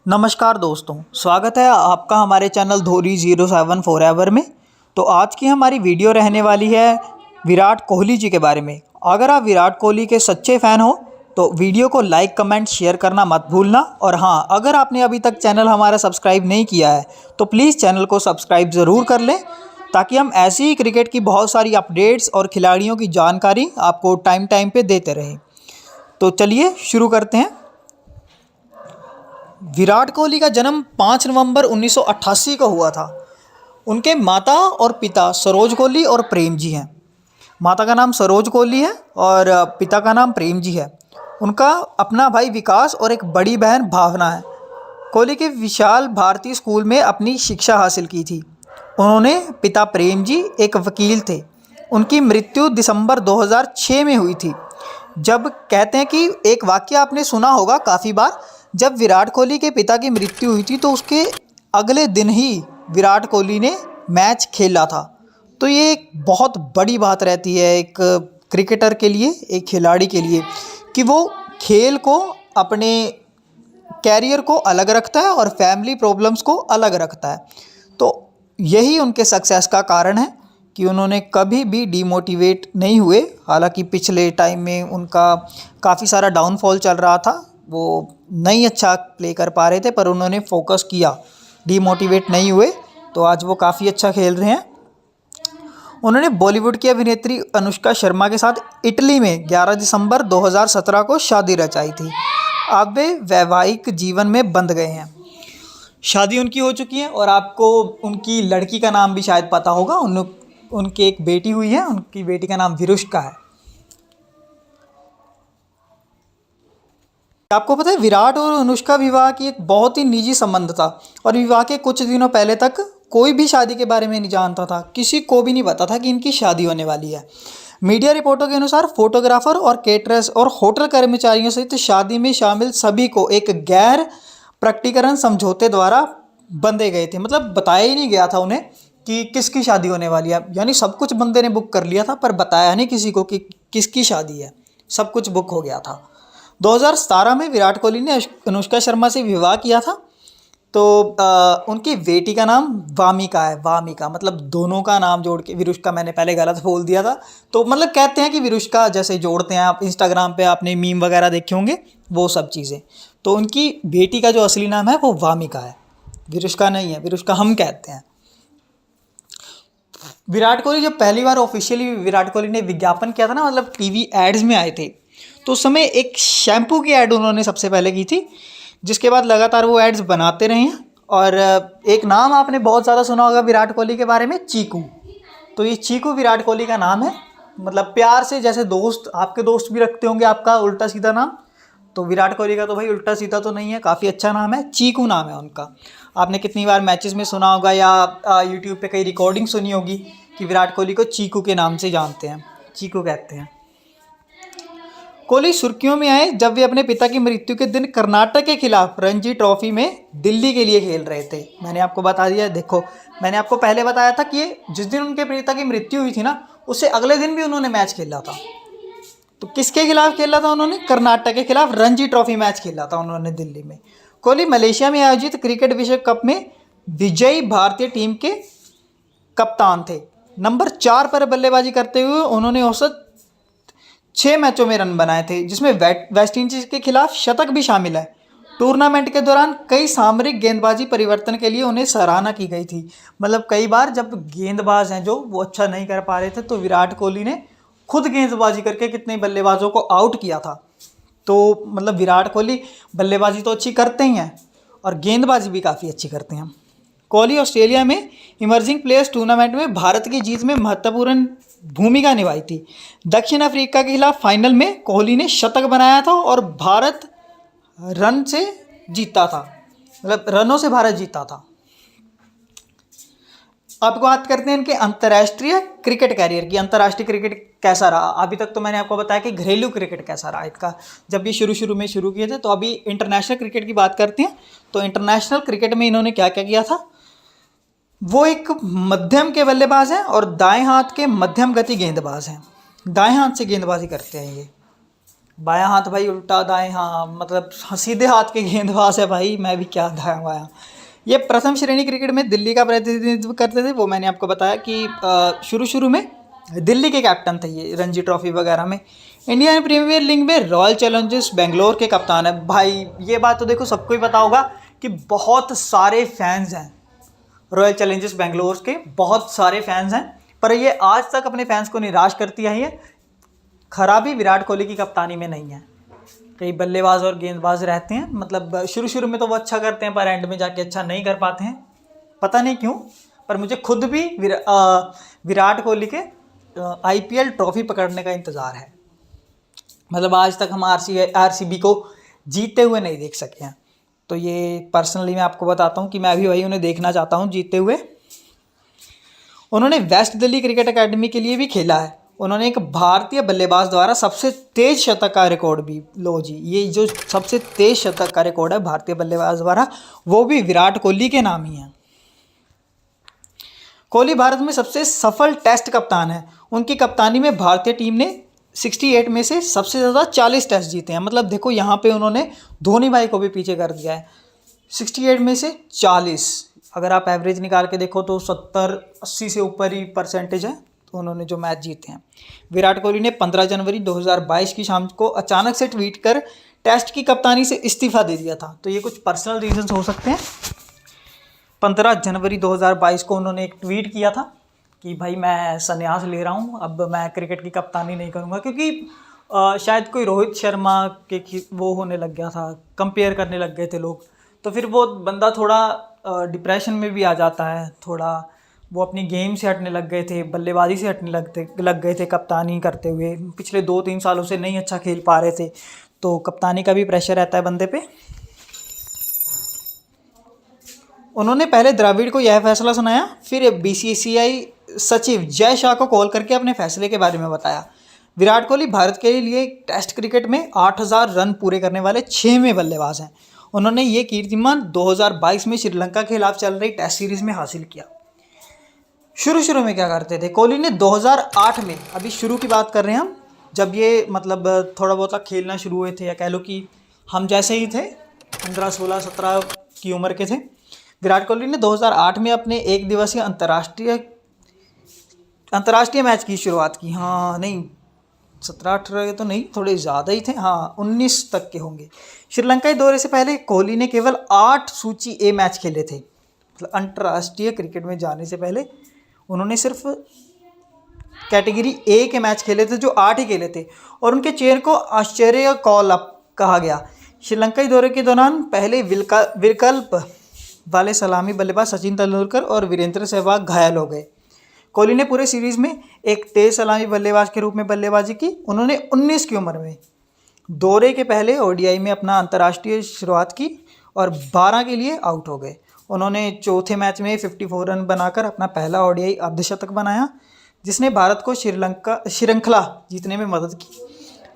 नमस्कार दोस्तों, स्वागत है आपका हमारे चैनल धोरी 07 फॉरएवर में। तो आज की हमारी वीडियो रहने वाली है विराट कोहली जी के बारे में। अगर आप विराट कोहली के सच्चे फ़ैन हो तो वीडियो को लाइक, कमेंट, शेयर करना मत भूलना। और हाँ, अगर आपने अभी तक चैनल हमारा सब्सक्राइब नहीं किया है तो प्लीज़ चैनल को सब्सक्राइब ज़रूर कर लें, ताकि हम ऐसी ही क्रिकेट की बहुत सारी अपडेट्स और खिलाड़ियों की जानकारी आपको टाइम टाइम पे देते रहें। तो चलिए शुरू करते हैं। विराट कोहली का जन्म 5 नवंबर 1988 को हुआ था। उनके माता और पिता सरोज कोहली और प्रेम जी हैं। माता का नाम सरोज कोहली है और पिता का नाम प्रेम जी है। उनका अपना भाई विकास और एक बड़ी बहन भावना है। कोहली के विशाल भारतीय स्कूल में अपनी शिक्षा हासिल की थी। उन्होंने पिता प्रेम जी एक वकील थे। उनकी मृत्यु दिसंबर 2006 में हुई थी। जब कहते हैं कि एक वाक़या आपने सुना होगा काफ़ी बार, जब विराट कोहली के पिता की मृत्यु हुई थी तो उसके अगले दिन ही विराट कोहली ने मैच खेला था। तो ये एक बहुत बड़ी बात रहती है एक क्रिकेटर के लिए, एक खिलाड़ी के लिए, कि वो खेल को, अपने कैरियर को अलग रखता है और फैमिली प्रॉब्लम्स को अलग रखता है। तो यही उनके सक्सेस का कारण है कि उन्होंने कभी भी डीमोटिवेट नहीं हुए। हालांकि पिछले टाइम में उनका काफ़ी सारा डाउनफॉल चल रहा था, वो नहीं अच्छा प्ले कर पा रहे थे, पर उन्होंने फोकस किया, डीमोटिवेट नहीं हुए, तो आज वो काफ़ी अच्छा खेल रहे हैं। उन्होंने बॉलीवुड की अभिनेत्री अनुष्का शर्मा के साथ इटली में 11 दिसंबर 2017 को शादी रचाई थी। अब वे वैवाहिक जीवन में बंध गए हैं। शादी उनकी हो चुकी है और आपको उनकी लड़की का नाम भी शायद पता होगा। उनकी एक बेटी हुई है, उनकी बेटी का नाम विरुष्का है। आपको पता है विराट और अनुष्का विवाह की एक बहुत ही निजी संबंध था और विवाह के कुछ दिनों पहले तक कोई भी शादी के बारे में नहीं जानता था। किसी को भी नहीं पता था कि इनकी शादी होने वाली है। मीडिया रिपोर्टों के अनुसार फोटोग्राफर और केटरर्स और होटल कर्मचारियों सहित शादी में शामिल सभी को एक गैर प्रकटीकरण समझौते द्वारा बंधे गए थे। मतलब बताया ही नहीं गया था उन्हें कि किसकी शादी होने वाली है। यानी सब कुछ बंदे ने बुक कर लिया था, पर बताया नहीं किसी को कि किसकी शादी है। सब कुछ बुक हो गया था। 2017 में विराट कोहली ने अनुष्का शर्मा से विवाह किया था। तो उनकी बेटी का नाम वामिका है। वामिका मतलब दोनों का नाम जोड़ के, विरुष्का मैंने पहले गलत बोल दिया था। तो मतलब कहते हैं कि विरुष्का जैसे जोड़ते हैं, आप इंस्टाग्राम पे आपने मीम वगैरह देखे होंगे, वो सब चीज़ें। तो उनकी बेटी का जो असली नाम है वो वामिका है, विरुष्का नहीं है। विरुष्का हम कहते हैं। विराट कोहली जब पहली बार ऑफिशियली विराट कोहली ने विज्ञापन किया था ना, मतलब टीवी एड्स में आए थे, तो उस समय एक शैम्पू की ऐड उन्होंने सबसे पहले की थी, जिसके बाद लगातार वो एड्स बनाते रहे हैं। और एक नाम आपने बहुत ज़्यादा सुना होगा विराट कोहली के बारे में, चीकू। तो ये चीकू विराट कोहली का नाम है। मतलब प्यार से, जैसे दोस्त, आपके दोस्त भी रखते होंगे आपका उल्टा सीधा नाम, तो विराट कोहली का तो भाई उल्टा सीधा तो नहीं है, काफ़ी अच्छा नाम है, चीकू नाम है उनका। आपने कितनी बार मैचेस में सुना होगा या यूट्यूब पे कई रिकॉर्डिंग सुनी होगी कि विराट कोहली को चीकू के नाम से जानते हैं, चीकू कहते हैं। कोहली सुर्खियों में आए जब वे अपने पिता की मृत्यु के दिन कर्नाटक के खिलाफ रणजी ट्रॉफी में दिल्ली के लिए खेल रहे थे। मैंने आपको बता दिया, देखो मैंने आपको पहले बताया था कि जिस दिन उनके पिता की मृत्यु हुई थी ना, उससे अगले दिन भी उन्होंने मैच खेला था। तो किसके खिलाफ खेला था उन्होंने? कर्नाटक के खिलाफ रणजी ट्रॉफी मैच खेला था उन्होंने दिल्ली में। कोहली मलेशिया में आयोजित क्रिकेट विश्व कप में विजयी भारतीय टीम के कप्तान थे। नंबर 4 पर बल्लेबाजी करते हुए उन्होंने औसत 6 मैचों में रन बनाए थे, जिसमें वेस्ट इंडीज के खिलाफ शतक भी शामिल है। टूर्नामेंट के दौरान कई सामरिक गेंदबाजी परिवर्तन के लिए उन्हें सराहना की गई थी। मतलब कई बार जब गेंदबाज हैं जो वो अच्छा नहीं कर पा रहे थे, तो विराट कोहली ने खुद गेंदबाजी करके कितने बल्लेबाजों को आउट किया था। तो मतलब विराट कोहली बल्लेबाजी तो अच्छी करते ही हैं और गेंदबाजी भी काफ़ी अच्छी करते हैं। कोहली ऑस्ट्रेलिया में इमर्जिंग प्लेयर्स टूर्नामेंट में भारत की जीत में महत्वपूर्ण भूमिका निभाई थी। दक्षिण अफ्रीका के खिलाफ फाइनल में कोहली ने शतक बनाया था और भारत रन से जीता था, मतलब रनों से भारत जीता था। अब बात करते हैं इनके अंतर्राष्ट्रीय क्रिकेट कैरियर की। अंतर्राष्ट्रीय क्रिकेट कैसा रहा? अभी तक तो मैंने आपको बताया कि घरेलू क्रिकेट कैसा रहा इनका, जब ये शुरू में शुरू किए थे। तो अभी इंटरनेशनल क्रिकेट की बात करते हैं। तो इंटरनेशनल क्रिकेट में इन्होंने क्या क्या किया था? वो एक मध्यम के बल्लेबाज हैं और दाएं हाथ के मध्यम गति गेंदबाज हैं। दाएं हाथ से गेंदबाजी करते हैं ये। बायां हाथ भाई उल्टा दाएं, हाँ मतलब सीधे हाथ के गेंदबाज है भाई, मैं भी क्या दायां बायां। ये प्रथम श्रेणी क्रिकेट में दिल्ली का प्रतिनिधित्व करते थे, वो मैंने आपको बताया कि शुरू शुरू में दिल्ली के कैप्टन थे ये रणजी ट्रॉफी वगैरह में। इंडियन प्रीमियर लीग में रॉयल चैलेंजर्स बेंगलोर के कप्तान है भाई। ये बात तो देखो सबको ही पता होगा कि बहुत सारे फैंस हैं रॉयल चैलेंजर्स बेंगलोर के, बहुत सारे फैंस हैं, पर ये आज तक अपने फैंस को निराश करती आई है। खराबी विराट कोहली की कप्तानी में नहीं है। कई बल्लेबाज और गेंदबाज रहते हैं, मतलब शुरू शुरू में तो वो अच्छा करते हैं पर एंड में जाके अच्छा नहीं कर पाते हैं, पता नहीं क्यों। पर मुझे खुद भी विराट कोहली के आईपीएल ट्रॉफी पकड़ने का इंतज़ार है। मतलब आज तक हम आरसीबी को जीतते हुए नहीं देख सके हैं, तो ये पर्सनली मैं आपको बताता हूँ कि मैं भी वही उन्हें देखना चाहता हूँ जीतते हुए। उन्होंने वेस्ट दिल्ली क्रिकेट अकेडमी के लिए भी खेला है। उन्होंने एक भारतीय बल्लेबाज द्वारा सबसे तेज शतक का रिकॉर्ड भी, लो जी, ये जो सबसे तेज शतक का रिकॉर्ड है भारतीय बल्लेबाज द्वारा, वो भी विराट कोहली के नाम ही है। कोहली भारत में सबसे सफल टेस्ट कप्तान है। उनकी कप्तानी में भारतीय टीम ने 68 में से सबसे ज़्यादा 40 टेस्ट जीते हैं। मतलब देखो यहाँ पे उन्होंने धोनी भाई को भी पीछे कर दिया है। 68 में से 40, अगर आप एवरेज निकाल के देखो तो 70-80 से ऊपर ही परसेंटेज है तो उन्होंने जो मैच जीते हैं। विराट कोहली ने 15 जनवरी 2022 की शाम को अचानक से ट्वीट कर टेस्ट की कप्तानी से इस्तीफा दे दिया था। तो ये कुछ पर्सनल रीजंस हो सकते हैं। 15 जनवरी 2022 को उन्होंने एक ट्वीट किया था कि भाई मैं संन्यास ले रहा हूँ, अब मैं क्रिकेट की कप्तानी नहीं करूँगा, क्योंकि शायद कोई रोहित शर्मा के वो होने लग गया था, कंपेयर करने लग गए थे लोग, तो फिर वो बंदा थोड़ा डिप्रेशन में भी आ जाता है, थोड़ा वो अपनी गेम से हटने लग गए थे, बल्लेबाजी से हटने लग गए थे कप्तानी करते हुए। पिछले 2-3 सालों से नहीं अच्छा खेल पा रहे थे, तो कप्तानी का भी प्रेशर रहता है बंदे पे। उन्होंने पहले द्रविड़ को यह फैसला सुनाया, फिर बीसीसीआई सचिव जय शाह को कॉल करके अपने फैसले के बारे में बताया। विराट कोहली भारत के लिए टेस्ट क्रिकेट में 8000 रन पूरे करने वाले 6वें बल्लेबाज हैं। उन्होंने ये कीर्तिमान 2022 में श्रीलंका के खिलाफ चल रही टेस्ट सीरीज में हासिल किया। शुरू में क्या करते थे कोहली ने 2008 में, अभी शुरू की बात कर रहे हैं हम, जब ये मतलब थोड़ा बहुत खेलना शुरू हुए थे, या कह लो कि हम जैसे ही थे, 15, 16, 17 की उम्र के थे। विराट कोहली ने 2008 में अपने एक दिवसीय अंतर्राष्ट्रीय मैच की शुरुआत की। हाँ नहीं, 17-18 तो नहीं, थोड़े ज़्यादा ही थे, हाँ 19 तक के होंगे। श्रीलंकाई दौरे से पहले कोहली ने केवल 8 सूची ए मैच खेले थे। मतलब अंतर्राष्ट्रीय क्रिकेट में जाने से पहले उन्होंने सिर्फ कैटेगरी ए के मैच खेले थे, जो 8 ही खेले थे, और उनके चेहरे को आश्चर्य कॉल अप कहा गया। श्रीलंकाई दौरे के दौरान पहले विकल्प वाले सलामी बल्लेबाज सचिन तेंदुलकर और वीरेंद्र सहवाग घायल हो गए। कोहली ने पूरे सीरीज में एक तेज सलामी बल्लेबाज के रूप में बल्लेबाजी की। उन्होंने 19 की उम्र में दौरे के पहले ओडीआई में अपना अंतर्राष्ट्रीय शुरुआत की और 12 के लिए आउट हो गए। उन्होंने चौथे मैच में 54 रन बनाकर अपना पहला ओडीआई अर्धशतक बनाया, जिसने भारत को श्रृंखला जीतने में मदद की।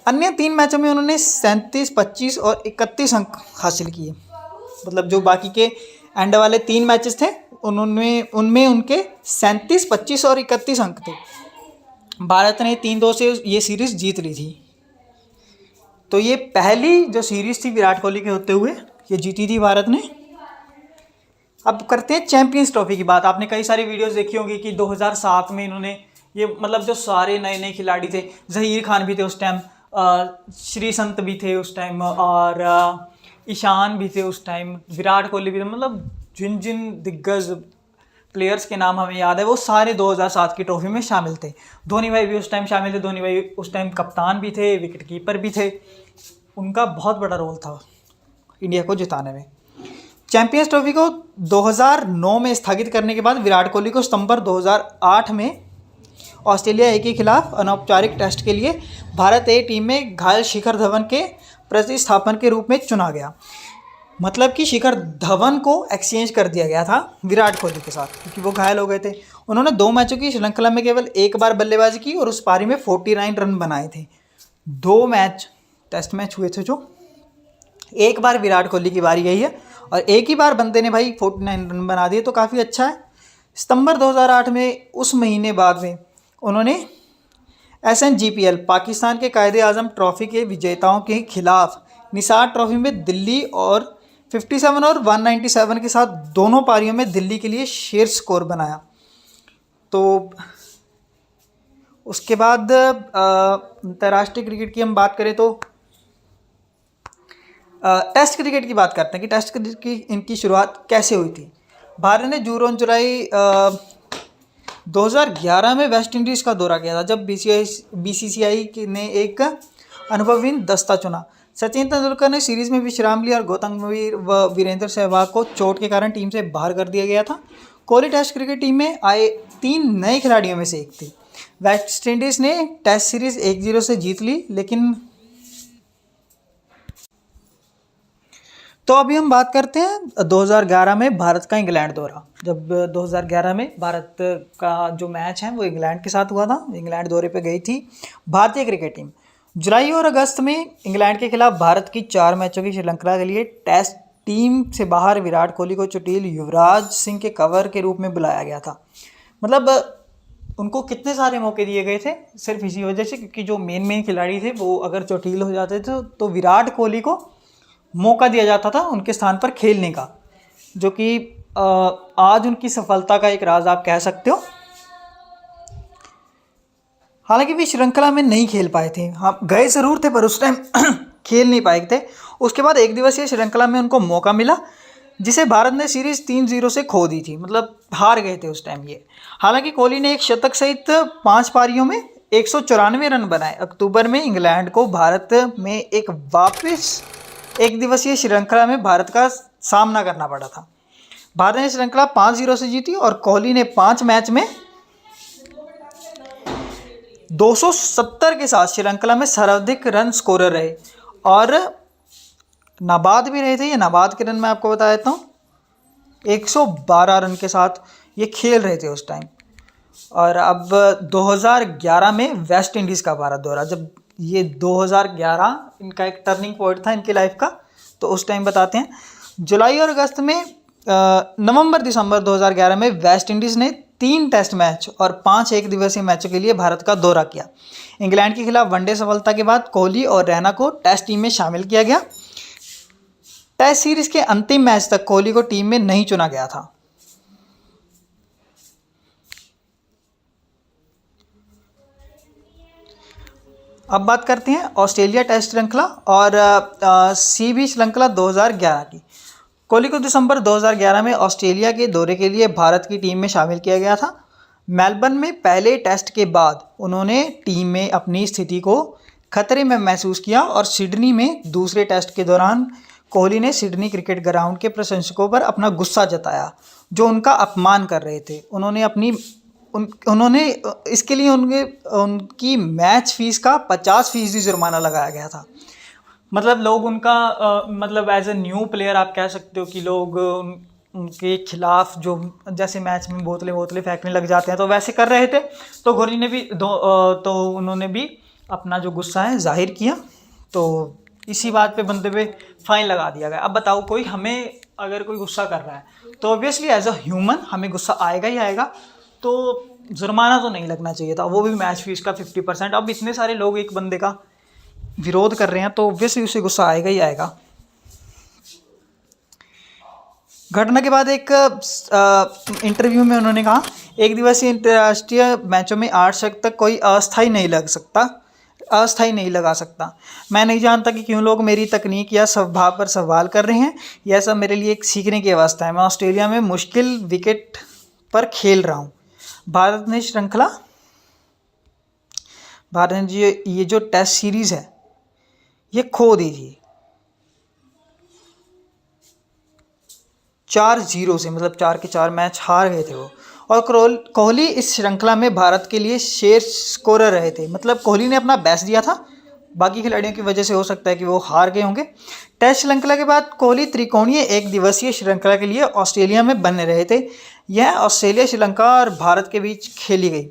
अन्य 3 मैचों में उन्होंने 37, 25 और 31 अंक हासिल किए। मतलब जो बाकी के एंड वाले 3 मैचेस थे उनमें उनके 37, 25 और 31 अंक थे। भारत ने 3-2 से ये सीरीज़ जीत ली थी। तो ये पहली जो सीरीज़ थी विराट कोहली के होते हुए, ये जीती थी भारत ने। अब करते हैं चैंपियंस ट्रॉफी की बात। आपने कई सारी वीडियोस देखी होंगी कि 2007 में इन्होंने ये, मतलब जो सारे नए नए खिलाड़ी थे, जहीर खान भी थे उस टाइम, श्री संत भी थे उस टाइम, और ईशान भी थे उस टाइम, विराट कोहली भी थे, मतलब जिन जिन दिग्गज प्लेयर्स के नाम हमें याद है वो सारे 2007 की ट्रॉफी में शामिल थे। धोनी भाई भी उस टाइम शामिल थे। धोनी भाई उस टाइम कप्तान भी थे, विकेट कीपर भी थे। उनका बहुत बड़ा रोल था इंडिया को जिताने में। चैंपियंस ट्रॉफी को 2009 में स्थगित करने के बाद विराट कोहली को सितंबर 2008 में ऑस्ट्रेलिया ए के खिलाफ अनौपचारिक टेस्ट के लिए भारत ए टीम में घायल शिखर धवन के प्रतिस्थापन के रूप में चुना गया। मतलब कि शिखर धवन को एक्सचेंज कर दिया गया था विराट कोहली के साथ, क्योंकि वो घायल हो गए थे। उन्होंने 2 मैचों की श्रृंखला में केवल 1 बार बल्लेबाजी की और उस पारी में 49 रन बनाए थे। 2 मैच टेस्ट मैच हुए थे, जो एक बार विराट कोहली की बारी गई है और एक ही बार बंदे ने भाई 49 रन बना दिए, तो काफ़ी अच्छा है। सितंबर 2008 में, उस महीने बाद में, उन्होंने SNGPL पाकिस्तान के कायदे आज़म ट्रॉफी के विजेताओं के खिलाफ निसार ट्रॉफी में दिल्ली और 57 और 197 के साथ दोनों पारियों में दिल्ली के लिए शीर्ष स्कोर बनाया। तो उसके बाद अंतर्राष्ट्रीय क्रिकेट की हम बात करें तो टेस्ट क्रिकेट की बात करते हैं कि टेस्ट क्रिकेट की इनकी शुरुआत कैसे हुई थी। भारत ने जून और जुलाई 2011 में वेस्ट इंडीज़ का दौरा किया था, जब BCCI ने एक अनुभवहीन दस्ता चुना। सचिन तेंदुलकर ने सीरीज़ में विश्राम लिया और गौतम गंभीर व वीरेंद्र सहवाग को चोट के कारण टीम से बाहर कर दिया गया था। कोहली टेस्ट क्रिकेट टीम में आए 3 नए खिलाड़ियों में से एक थी। वेस्ट इंडीज़ ने टेस्ट सीरीज़ 1-0 से जीत ली, लेकिन तो अभी हम बात करते हैं 2011 में भारत का इंग्लैंड दौरा। जब 2011 में भारत का जो मैच है वो इंग्लैंड के साथ हुआ था, इंग्लैंड दौरे पे गई थी भारतीय क्रिकेट टीम। जुलाई और अगस्त में इंग्लैंड के खिलाफ भारत की 4 मैचों की श्रृंखला के लिए टेस्ट टीम से बाहर विराट कोहली को चुटील युवराज सिंह के कवर के रूप में बुलाया गया था। मतलब उनको कितने सारे मौके दिए गए थे सिर्फ इसी वजह से, क्योंकि जो मेन खिलाड़ी थे वो अगर चोटिल हो जाते थे तो विराट कोहली को मौका दिया जाता था उनके स्थान पर खेलने का, जो कि आज उनकी सफलता का एक राज आप कह सकते हो। हालांकि वे श्रृंखला में नहीं खेल पाए थे, हाँ गए ज़रूर थे पर उस टाइम खेल नहीं पाए थे। उसके बाद एक दिवसीय श्रृंखला में उनको मौका मिला, जिसे भारत ने सीरीज़ 3-0 से खो दी थी, मतलब हार गए थे उस टाइम ये। हालांकि कोहली ने एक शतक सहित 5 पारियों में 194 रन बनाए। अक्टूबर में इंग्लैंड को भारत में वापस एक दिवसीय श्रृंखला में भारत का सामना करना पड़ा था। भारत ने श्रृंखला 5-0 से जीती और कोहली ने 5 मैच में 270 के साथ श्रीलंका में सर्वाधिक रन स्कोरर रहे और नाबाद भी रहे थे। ये नाबाद के रन मैं आपको बता देता हूँ, 112 रन के साथ ये खेल रहे थे उस टाइम। और अब 2011 में वेस्ट इंडीज़ का भारत दौरा, जब ये 2011 इनका एक टर्निंग पॉइंट था इनकी लाइफ का, तो उस टाइम बताते हैं। जुलाई और अगस्त में नवंबर दिसंबर 2011 में वेस्ट इंडीज़ ने 3 टेस्ट मैच और 5 एक दिवसीय मैचों के लिए भारत का दौरा किया। इंग्लैंड के खिलाफ वनडे सफलता के बाद कोहली और रैना को टेस्ट टीम में शामिल किया गया। टेस्ट सीरीज के अंतिम मैच तक कोहली को टीम में नहीं चुना गया था। अब बात करते हैं ऑस्ट्रेलिया टेस्ट श्रृंखला और CB श्रृंखला 2011 की। कोहली को दिसंबर 2011 में ऑस्ट्रेलिया के दौरे के लिए भारत की टीम में शामिल किया गया था। मेलबर्न में पहले टेस्ट के बाद उन्होंने टीम में अपनी स्थिति को खतरे में महसूस किया और सिडनी में दूसरे टेस्ट के दौरान कोहली ने सिडनी क्रिकेट ग्राउंड के प्रशंसकों पर अपना गुस्सा जताया, जो उनका अपमान कर रहे थे। उन्होंने इसके लिए उनकी मैच फीस का 50% जुर्माना लगाया गया था। मतलब लोग उनका मतलब एज ए न्यू प्लेयर आप कह सकते हो कि लोग उनके खिलाफ जो जैसे मैच में बोतलें फेंकने लग जाते हैं तो वैसे कर रहे थे। तो कोहली ने भी तो उन्होंने भी अपना जो गुस्सा है जाहिर किया, तो इसी बात पे बंदे पे फाइन लगा दिया गया। अब बताओ कोई हमें अगर कोई गुस्सा कर रहा है तो ऑब्वियसली एज अ ह्यूमन हमें गुस्सा आएगा ही आएगा, तो जुर्माना तो नहीं लगना चाहिए था, वो भी मैच फीस का 50%। अब इतने सारे लोग एक बंदे का विरोध कर रहे हैं तो ऑब्वियसली उसे गुस्सा आएगा ही आएगा। घटना के बाद एक इंटरव्यू में उन्होंने कहा, एक दिवसीय अंतर्राष्ट्रीय मैचों में 8 शतक कोई अस्थायी नहीं लगा सकता। मैं नहीं जानता कि क्यों लोग मेरी तकनीक या स्वभाव पर सवाल कर रहे हैं। यह सब मेरे लिए एक सीखने की अवस्था है। मैं ऑस्ट्रेलिया में मुश्किल विकेट पर खेल रहा हूँ। भारत ने ये जो टेस्ट सीरीज़ है ये खो दीजिए 4-0 से, मतलब 4 के 4 मैच हार गए थे वो। और कोहली इस श्रृंखला में भारत के लिए शीर्ष स्कोरर रहे थे। मतलब कोहली ने अपना बेस्ट दिया था, बाकी खिलाड़ियों की वजह से हो सकता है कि वो हार गए होंगे। टेस्ट श्रृंखला के बाद कोहली त्रिकोणीय एक दिवसीय श्रृंखला के लिए ऑस्ट्रेलिया में बने रहे थे। यह ऑस्ट्रेलिया, श्रीलंका और भारत के बीच खेली गई।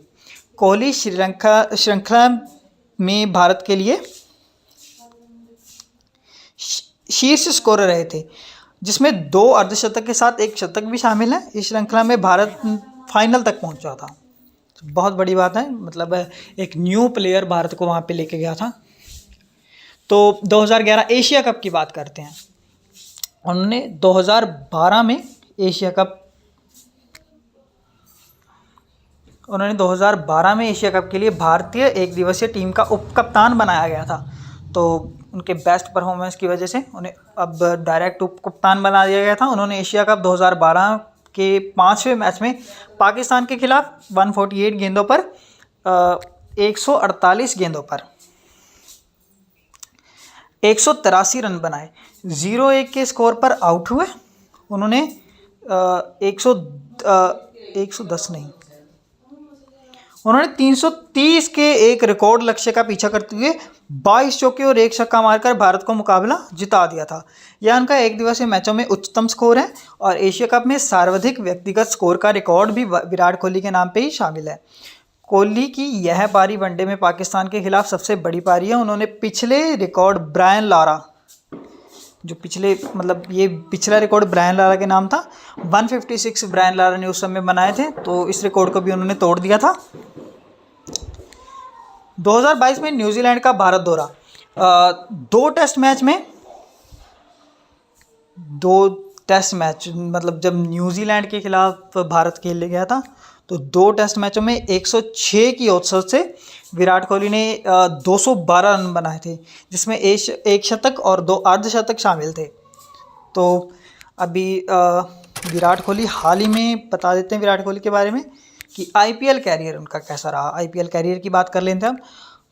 कोहली श्रृंखला में भारत के लिए शीर्ष स्कोरर रहे थे, जिसमें 2 अर्धशतक के साथ 1 शतक भी शामिल है। इस श्रृंखला में भारत फाइनल तक पहुंचा था। बहुत बड़ी बात है, मतलब एक न्यू प्लेयर भारत को वहाँ पे लेके गया था। तो 2011 एशिया कप की बात करते हैं। उन्होंने 2012 में एशिया कप के लिए भारतीय एक दिवसीय टीम का उप कप्तान बनाया गया था। तो उनके बेस्ट परफॉर्मेंस की वजह से उन्हें अब डायरेक्ट उप कप्तान बना दिया गया था। उन्होंने एशिया कप 2012 के 5वें मैच में पाकिस्तान के खिलाफ 148 गेंदों पर 148 गेंदों पर 183 रन बनाए, 0-1 के स्कोर पर आउट हुए। उन्होंने 110 नहीं, उन्होंने 330 के एक रिकॉर्ड लक्ष्य का पीछा करते हुए 22 चौके और 1 छक्का मारकर भारत को मुकाबला जिता दिया था। यह उनका एक दिवसीय मैचों में उच्चतम स्कोर है और एशिया कप में सर्वाधिक व्यक्तिगत स्कोर का रिकॉर्ड भी विराट कोहली के नाम पे ही शामिल है। कोहली की यह पारी वनडे में पाकिस्तान के खिलाफ सबसे बड़ी पारी है। उन्होंने पिछले रिकॉर्ड ब्रायन लारा, जो पिछला रिकॉर्ड ब्रायन लारा के नाम था, 156 ब्रायन लारा ने उस समय बनाए थे, तो इस रिकॉर्ड को भी उन्होंने तोड़ दिया था। 2022 में न्यूजीलैंड का भारत दौरा, 2 टेस्ट मैच मतलब जब न्यूजीलैंड के खिलाफ भारत खेलने गया था तो 2 टेस्ट मैचों में 106 की औसत से विराट कोहली ने 212 रन बनाए थे, जिसमें एक शतक और 2 अर्धशतक शामिल थे। तो अभी विराट कोहली हाल ही में बता देते हैं विराट कोहली के बारे में कि आईपीएल कैरियर उनका कैसा रहा। आईपीएल कैरियर की बात कर लेते हैं हम।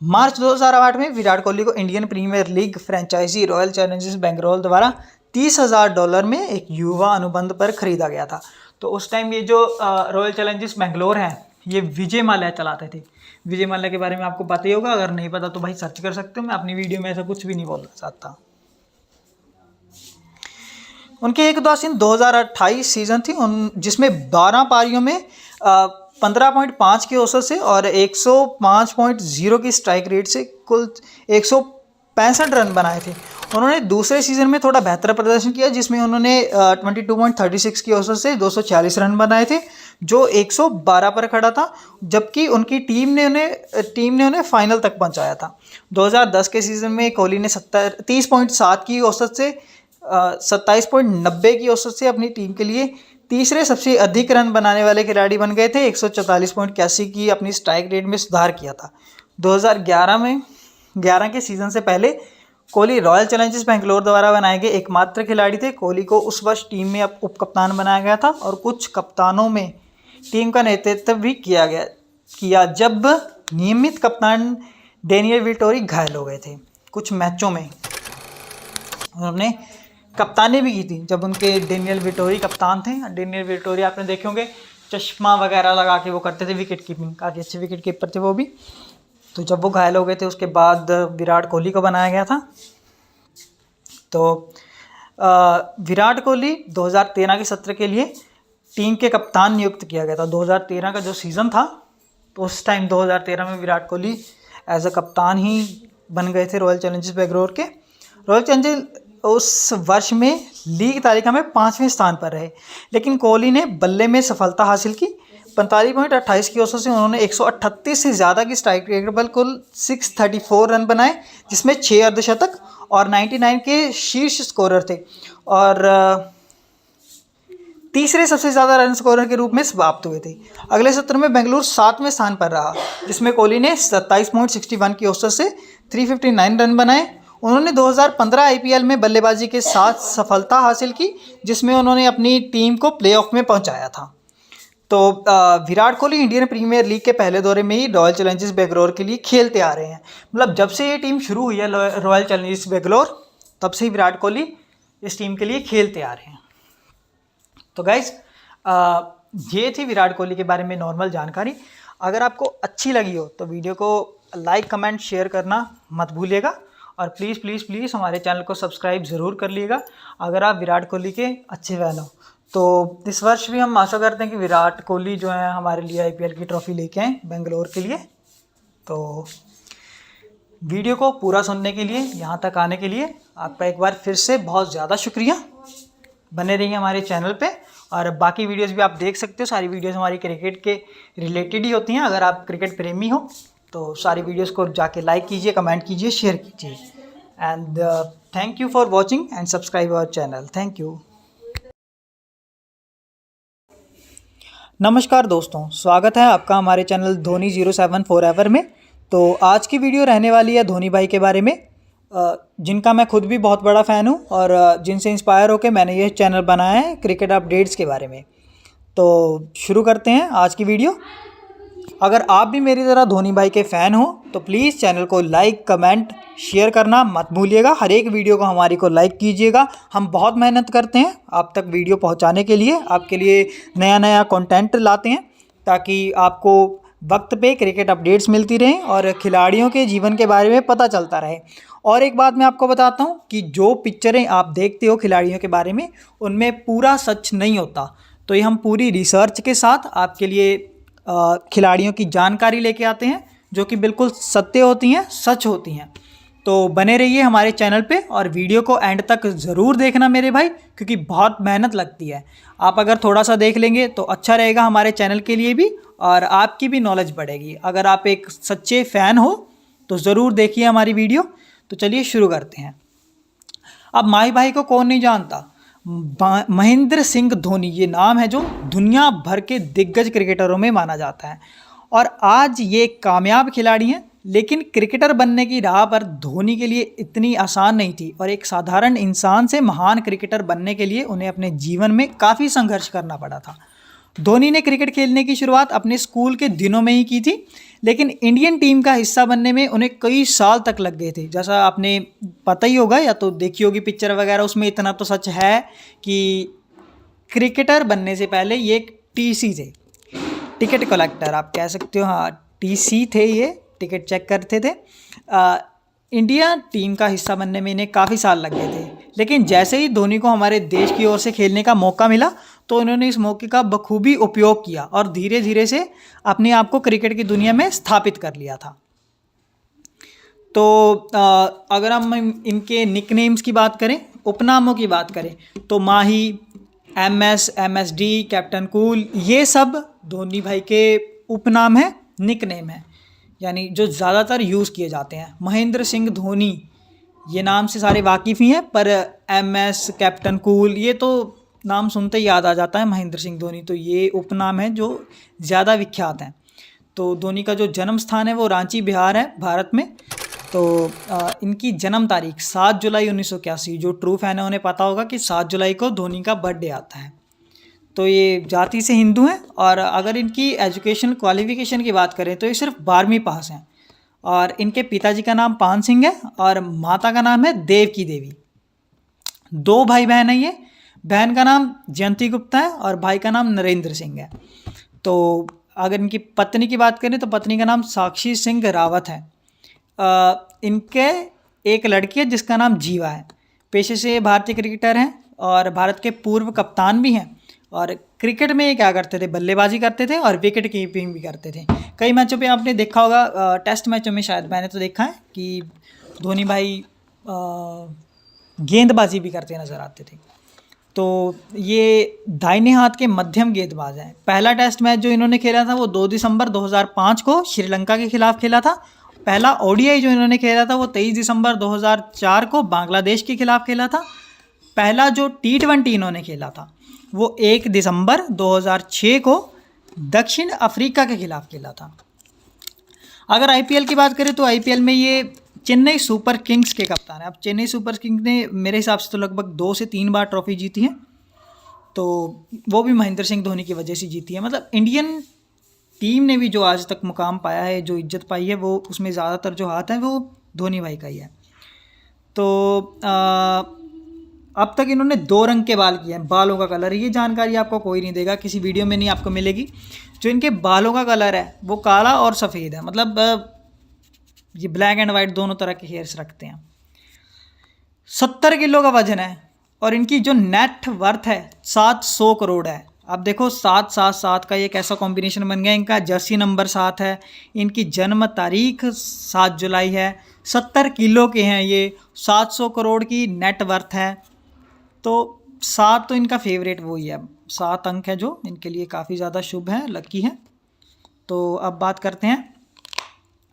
मार्च 2008 में विराट कोहली को Indian Premier League franchise Royal Challengers Bangalore द्वारा $30,000 में एक युवा अनुबंध पर खरीदा गया था। तो उस टाइम ये जो रॉयल चैलेंजर्स बेंगलोर हैं, ये विजय माल्या चलाते थे। विजय माल्या के बारे में आपको पता ही होगा, अगर नहीं पता तो भाई सर्च कर सकते हो, मैं अपनी वीडियो में ऐसा कुछ भी नहीं बोलना चाहता। उनके एक उदासीन 2028 सीजन थी जिसमें 12 पारियों में 15.5 की औसत से और 105.0 की स्ट्राइक रेट से कुल 165 रन बनाए थे। उन्होंने दूसरे सीज़न में थोड़ा बेहतर प्रदर्शन किया, जिसमें उन्होंने 22.36 की औसत से 246 रन बनाए थे, जो 112 पर खड़ा था, जबकि उनकी टीम ने उन्हें फाइनल तक पहुंचाया था। 2010 के सीज़न में कोहली ने 30.7 की औसत से 27.90 की औसत से अपनी टीम के लिए तीसरे सबसे अधिक रन बनाने वाले खिलाड़ी बन गए थे। 144.81 की अपनी स्ट्राइक रेट में सुधार किया था। 2011 के सीज़न से पहले कोहली रॉयल चैलेंजर्स बेंगलोर द्वारा बनाए गए एकमात्र खिलाड़ी थे। कोहली को उस वर्ष टीम में उप कप्तान बनाया गया था और कुछ कप्तानों में टीम का नेतृत्व भी किया जब नियमित कप्तान डेनियल विटोरी घायल हो गए थे। कुछ मैचों में उन्होंने कप्तानी भी की थी जब उनके डेनियल विटोरी कप्तान थे। डेनियल विटोरी आपने देखे होंगे, चश्मा वगैरह लगा के वो करते थे विकेट कीपिंग, काफ़ी अच्छे विकेट कीपर थे वो भी। तो जब वो घायल हो गए थे उसके बाद विराट कोहली को बनाया गया था। तो विराट कोहली 2013 के सत्र के लिए टीम के कप्तान नियुक्त किया गया था। 2013 का जो सीज़न था तो उस टाइम 2013 में विराट कोहली एज अ कप्तान ही बन गए थे रॉयल चैलेंजर्स बेंगलोर के। रॉयल चैलेंजर्स उस वर्ष में लीग तालिका में 5वें स्थान पर रहे, लेकिन कोहली ने बल्ले में सफलता हासिल की। 45.28 की औसत से उन्होंने 138 से ज़्यादा की स्ट्राइक रेट पर कुल 634 रन बनाए, जिसमें 6 अर्धशतक और 99 के शीर्ष स्कोरर थे और तीसरे सबसे ज़्यादा रन स्कोरर के रूप में समाप्त हुए थे। अगले सत्र में बेंगलुरु 7वें स्थान पर रहा, जिसमें कोहली ने 27.61 की औसत से 359 रन बनाए। उन्होंने 2015 आईपीएल में बल्लेबाजी के साथ सफलता हासिल की, जिसमें उन्होंने अपनी टीम को प्लेऑफ में पहुंचाया था। तो Virat Kohli Indian Premier League के पहले दौरे में ही रॉयल चैलेंजर्स बेंगलोर के लिए खेलते आ रहे हैं। मतलब जब से ये टीम शुरू हुई है रॉयल चैलेंजर्स बेंगलोर, तब से ही विराट कोहली इस टीम के लिए खेलते आ रहे हैं। तो गाइज ये थी विराट कोहली के बारे में नॉर्मल जानकारी। अगर आपको अच्छी लगी हो तो वीडियो को लाइक कमेंट शेयर करना मत भूलिएगा और प्लीज़ प्लीज़ प्लीज़ हमारे चैनल को सब्सक्राइब ज़रूर कर लीजिएगा अगर आप विराट कोहली के अच्छे फैन हो। तो इस वर्ष भी हम आशा करते हैं कि विराट कोहली जो है हमारे लिए आईपीएल की ट्रॉफी लेके आएँ बेंगलोर के लिए। तो वीडियो को पूरा सुनने के लिए, यहाँ तक आने के लिए आपका एक बार फिर से बहुत ज़्यादा शुक्रिया। बने रहिए हमारे चैनल पे और बाकी वीडियोस भी आप देख सकते हो। सारी वीडियोस हमारी क्रिकेट के रिलेटेड ही होती हैं। अगर आप क्रिकेट प्रेमी हो तो सारी वीडियोस को जाके लाइक कीजिए, कमेंट कीजिए, शेयर कीजिए। And thank you for watching and subscribe our channel. Thank you. नमस्कार दोस्तों, स्वागत है आपका हमारे चैनल धोनी 07 फॉरएवर में। तो आज की वीडियो रहने वाली है धोनी भाई के बारे में, जिनका मैं खुद भी बहुत बड़ा फ़ैन हूं और जिनसे इंस्पायर होकर मैंने ये चैनल बनाया है क्रिकेट अपडेट्स के बारे में। तो शुरू करते हैं आज की वीडियो। अगर आप भी मेरी तरह धोनी भाई के फ़ैन हो तो प्लीज़ चैनल को लाइक, कमेंट, शेयर करना मत भूलिएगा। हर एक वीडियो को हमारी को लाइक कीजिएगा। हम बहुत मेहनत करते हैं आप तक वीडियो पहुंचाने के लिए, आपके लिए नया नया कंटेंट लाते हैं ताकि आपको वक्त पे क्रिकेट अपडेट्स मिलती रहें और खिलाड़ियों के जीवन के बारे में पता चलता रहे। और एक बात मैं आपको बताता हूँ कि जो पिक्चरें आप देखते हो खिलाड़ियों के बारे में, उनमें पूरा सच नहीं होता। तो ये हम पूरी रिसर्च के साथ आपके लिए खिलाड़ियों की जानकारी लेके आते हैं जो कि बिल्कुल सत्य होती हैं, सच होती हैं। तो बने रहिए हमारे चैनल पे और वीडियो को एंड तक ज़रूर देखना मेरे भाई, क्योंकि बहुत मेहनत लगती है। आप अगर थोड़ा सा देख लेंगे तो अच्छा रहेगा हमारे चैनल के लिए भी और आपकी भी नॉलेज बढ़ेगी। अगर आप एक सच्चे फ़ैन हो तो ज़रूर देखिए हमारी वीडियो। तो चलिए शुरू करते हैं। अब माही भाई को कौन नहीं जानता, महेंद्र सिंह धोनी ये नाम है जो दुनिया भर के दिग्गज क्रिकेटरों में माना जाता है। और आज ये कामयाब खिलाड़ी हैं, लेकिन क्रिकेटर बनने की राह पर धोनी के लिए इतनी आसान नहीं थी और एक साधारण इंसान से महान क्रिकेटर बनने के लिए उन्हें अपने जीवन में काफ़ी संघर्ष करना पड़ा था। धोनी ने क्रिकेट खेलने की शुरुआत अपने स्कूल के दिनों में ही की थी, लेकिन इंडियन टीम का हिस्सा बनने में उन्हें कई साल तक लग गए थे। जैसा आपने पता ही होगा या तो देखी होगी पिक्चर वगैरह, उसमें इतना तो सच है कि क्रिकेटर बनने से पहले ये एक टीसी थे, टिकट कलेक्टर आप कह सकते हो। हाँ, टीसी थे, ये टिकट चेक करते थे। इंडिया टीम का हिस्सा बनने में इन्हें काफ़ी साल लग गए थे, लेकिन जैसे ही धोनी को हमारे देश की ओर से खेलने का मौका मिला तो इन्होंने इस मौके का बखूबी उपयोग किया और धीरे धीरे से अपने आप को क्रिकेट की दुनिया में स्थापित कर लिया था। तो अगर हम इनके निकनेम्स की बात करें, उपनामों की बात करें, तो माही, MS, MSD, कैप्टन कूल, ये सब धोनी भाई के उपनाम हैं, निकनेम हैं, यानी जो ज़्यादातर यूज़ किए जाते हैं। महेंद्र सिंह धोनी ये नाम से सारे वाकिफ़ ही हैं, पर MS, कैप्टन कूल, ये तो नाम सुनते ही याद आ जाता है महेंद्र सिंह धोनी। तो ये उपनाम हैं जो ज़्यादा विख्यात हैं। तो धोनी का जो जन्म स्थान है वो रांची, बिहार है, भारत में। तो इनकी जन्म तारीख 7 जुलाई 1981, जो ट्रू फैन है उन्हें पता होगा कि 7 जुलाई को धोनी का बर्थडे आता है। तो ये जाति से हिंदू हैं और अगर इनकी एजुकेशनल क्वालिफिकेशन की बात करें तो ये सिर्फ 12वीं पास हैं। और इनके पिताजी का नाम पान सिंह है और माता का नाम है देवकी देवी। 2 भाई बहन है ये, बहन का नाम जयंती गुप्ता है और भाई का नाम नरेंद्र सिंह है। तो अगर इनकी पत्नी की बात करें तो पत्नी का नाम साक्षी सिंह रावत है। इनके एक लड़की है जिसका नाम जीवा है। पेशे से भारतीय क्रिकेटर हैं और भारत के पूर्व कप्तान भी हैं। और क्रिकेट में ये क्या करते थे, बल्लेबाजी करते थे और विकेट कीपिंग भी करते थे। कई मैचों पे आपने देखा होगा, टेस्ट मैचों में शायद मैंने तो देखा है कि धोनी भाई गेंदबाजी भी करते नज़र आते थे। तो ये दाहिने हाथ के मध्यम गेंदबाज हैं। पहला टेस्ट मैच जो इन्होंने खेला था वो 2 दिसंबर 2005 को श्रीलंका के खिलाफ खेला था। पहला ODI जो इन्होंने खेला था वो 23 दिसंबर 2004 को बांग्लादेश के खिलाफ खेला था। पहला जो T20 इन्होंने खेला था वो 1 दिसंबर 2006 को दक्षिण अफ्रीका के खिलाफ खेला था। अगर IPL की बात करें तो IPL में ये चेन्नई सुपर किंग्स के कप्तान है। अब चेन्नई सुपर किंग्स ने मेरे हिसाब से तो लगभग 2 से 3 बार ट्रॉफी जीती है, तो वो भी महेंद्र सिंह धोनी की वजह से जीती है। मतलब इंडियन टीम ने भी जो आज तक मुकाम पाया है, जो इज्जत पाई है, वो उसमें ज़्यादातर जो हाथ है वो धोनी भाई का ही है। तो अब तक इन्होंने 2 रंग के बाल किए हैं। बालों का कलर, ये जानकारी आपको कोई नहीं देगा, किसी वीडियो में नहीं आपको मिलेगी। जो इनके बालों का कलर है वो काला और सफ़ेद है। मतलब ये ब्लैक एंड वाइट दोनों तरह के हेयर्स रखते हैं। 70 किलो का वजन है और इनकी जो नेट वर्थ है 700 करोड़ है। अब देखो 7-7-7 का ये कैसा कॉम्बिनेशन बन गया। इनका जर्सी नंबर 7 है, इनकी जन्म तारीख 7 जुलाई है, 70 किलो के हैं ये, 700 करोड़ की नेट वर्थ है। तो 7 तो इनका फेवरेट वही है, 7 अंक है जो इनके लिए काफ़ी ज़्यादा शुभ है, लकी है। तो अब बात करते हैं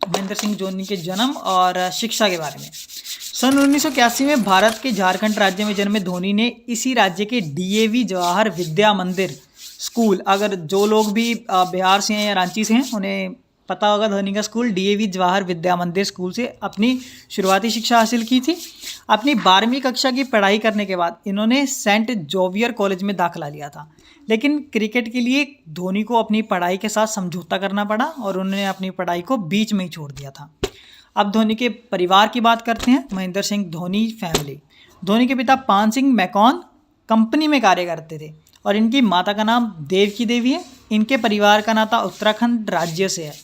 महेंद्र सिंह धोनी के जन्म और शिक्षा के बारे में। सन 1981 में भारत के झारखंड राज्य में जन्मे धोनी ने इसी राज्य के डीएवी जवाहर विद्या मंदिर स्कूल, अगर जो लोग भी बिहार से हैं या रांची से हैं उन्हें पता होगा धोनी का स्कूल डीएवी जवाहर विद्या मंदिर स्कूल से अपनी शुरुआती शिक्षा हासिल की थी। अपनी 12वीं कक्षा की पढ़ाई करने के बाद इन्होंने सेंट जोवियर कॉलेज में दाखिला लिया था, लेकिन क्रिकेट के लिए धोनी को अपनी पढ़ाई के साथ समझौता करना पड़ा और उन्होंने अपनी पढ़ाई को बीच में ही छोड़ दिया था। अब धोनी के परिवार की बात करते हैं। महेंद्र सिंह धोनी फैमिली। धोनी के पिता पान सिंह मैकॉन कंपनी में कार्य करते थे और इनकी माता का नाम देवकी देवी है। इनके परिवार का नाता उत्तराखंड राज्य से है,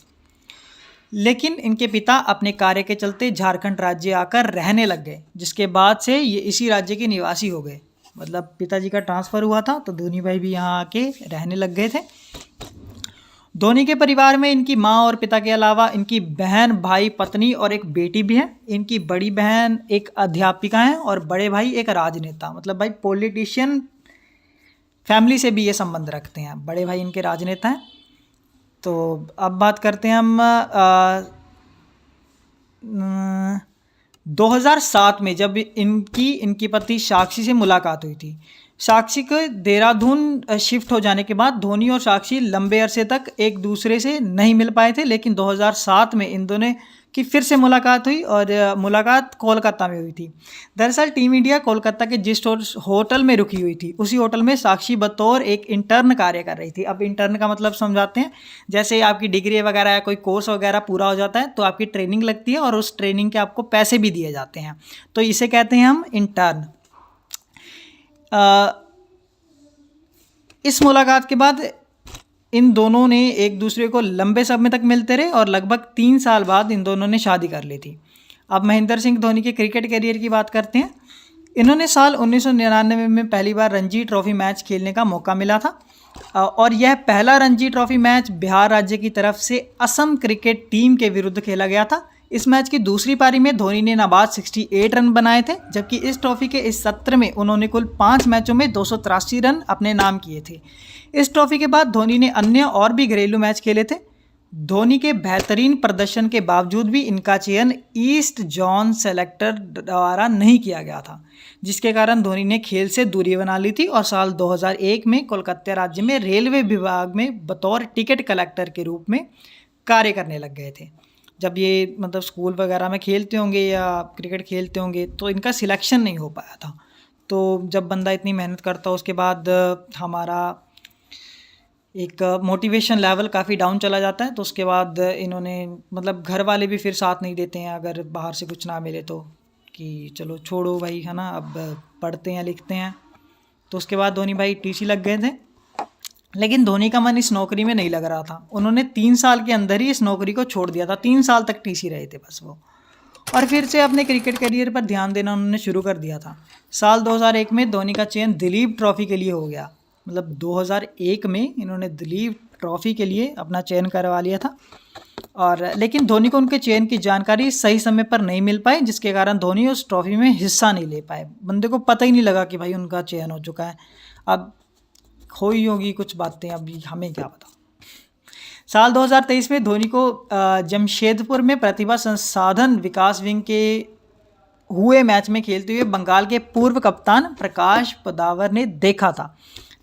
लेकिन इनके पिता अपने कार्य के चलते झारखंड राज्य आकर रहने लग गए, जिसके बाद से ये इसी राज्य के निवासी हो गए। मतलब पिताजी का ट्रांसफ़र हुआ था तो धोनी भाई भी यहाँ आके रहने लग गए थे। धोनी के परिवार में इनकी माँ और पिता के अलावा इनकी बहन, भाई, पत्नी और एक बेटी भी है। इनकी बड़ी बहन एक अध्यापिका है और बड़े भाई एक राजनेता, मतलब भाई पॉलिटिशियन फैमिली से भी ये संबंध रखते हैं। बड़े भाई इनके राजनेता हैं। तो अब बात करते हैं हम 2007 में जब इनकी पत्नी साक्षी से मुलाकात हुई थी। साक्षी के देहरादून शिफ्ट हो जाने के बाद धोनी और साक्षी लंबे अरसे तक एक दूसरे से नहीं मिल पाए थे, लेकिन 2007 में इन दोनों की फिर से मुलाकात हुई और मुलाकात कोलकाता में हुई थी। दरअसल टीम इंडिया कोलकाता के जिस होटल में रुकी हुई थी उसी होटल में साक्षी बतौर एक इंटर्न कार्य कर रही थी। अब इंटर्न का मतलब समझाते हैं, जैसे आपकी डिग्री वगैरह या कोई कोर्स वगैरह पूरा हो जाता है तो आपकी ट्रेनिंग लगती है और उस ट्रेनिंग के आपको पैसे भी दिए जाते हैं, तो इसे कहते हैं हम इंटर्न। इस मुलाकात के बाद इन दोनों ने एक दूसरे को लंबे समय तक मिलते रहे और लगभग 3 साल बाद इन दोनों ने शादी कर ली थी। अब महेंद्र सिंह धोनी के क्रिकेट करियर की बात करते हैं। इन्होंने साल 1999 में पहली बार रणजी ट्रॉफी मैच खेलने का मौका मिला था और यह पहला रणजी ट्रॉफी मैच बिहार राज्य की तरफ से असम क्रिकेट टीम के विरुद्ध खेला गया था। इस मैच की दूसरी पारी में धोनी ने नाबाद 68 रन बनाए थे, जबकि इस ट्रॉफी के इस सत्र में उन्होंने कुल 5 मैचों में 283 रन अपने नाम किए थे। इस ट्रॉफी के बाद धोनी ने अन्य और भी घरेलू मैच खेले थे। धोनी के बेहतरीन प्रदर्शन के बावजूद भी इनका चयन ईस्ट जोन सेलेक्टर द्वारा नहीं किया गया था, जिसके कारण धोनी ने खेल से दूरी बना ली थी और साल 2001 में कोलकाता राज्य में रेलवे विभाग में बतौर टिकट कलेक्टर के रूप में कार्य करने लग गए थे। जब ये मतलब स्कूल वगैरह में खेलते होंगे या क्रिकेट खेलते होंगे तो इनका सिलेक्शन नहीं हो पाया था। तो जब बंदा इतनी मेहनत करता है उसके बाद हमारा एक मोटिवेशन लेवल काफ़ी डाउन चला जाता है, तो उसके बाद इन्होंने मतलब घर वाले भी फिर साथ नहीं देते हैं अगर बाहर से कुछ ना मिले तो, कि चलो छोड़ो भाई, है ना, अब पढ़ते हैं लिखते हैं। तो उसके बाद धोनी भाई टीसी लग गए थे, लेकिन धोनी का मन इस नौकरी में नहीं लग रहा था। उन्होंने 3 साल के अंदर ही इस नौकरी को छोड़ दिया था। 3 साल तक टीसी रहे थे बस वो, और फिर से अपने क्रिकेट करियर पर ध्यान देना उन्होंने शुरू कर दिया था। साल 2001 में धोनी का चयन दिलीप ट्रॉफी के लिए हो गया। मतलब 2001 में इन्होंने दिलीप ट्रॉफी के लिए अपना चयन करवा लिया था, और लेकिन धोनी को उनके चयन की जानकारी सही समय पर नहीं मिल पाई, जिसके कारण धोनी उस ट्रॉफी में हिस्सा नहीं ले पाए। बंदे को पता ही नहीं लगा कि भाई उनका चयन हो चुका है। अब हो ही होगी कुछ बातें, अभी हमें क्या पता। साल 2023 में धोनी को जमशेदपुर में प्रतिभा संसाधन विकास विंग के हुए मैच में खेलते हुए बंगाल के पूर्व कप्तान प्रकाश पदावर ने देखा था,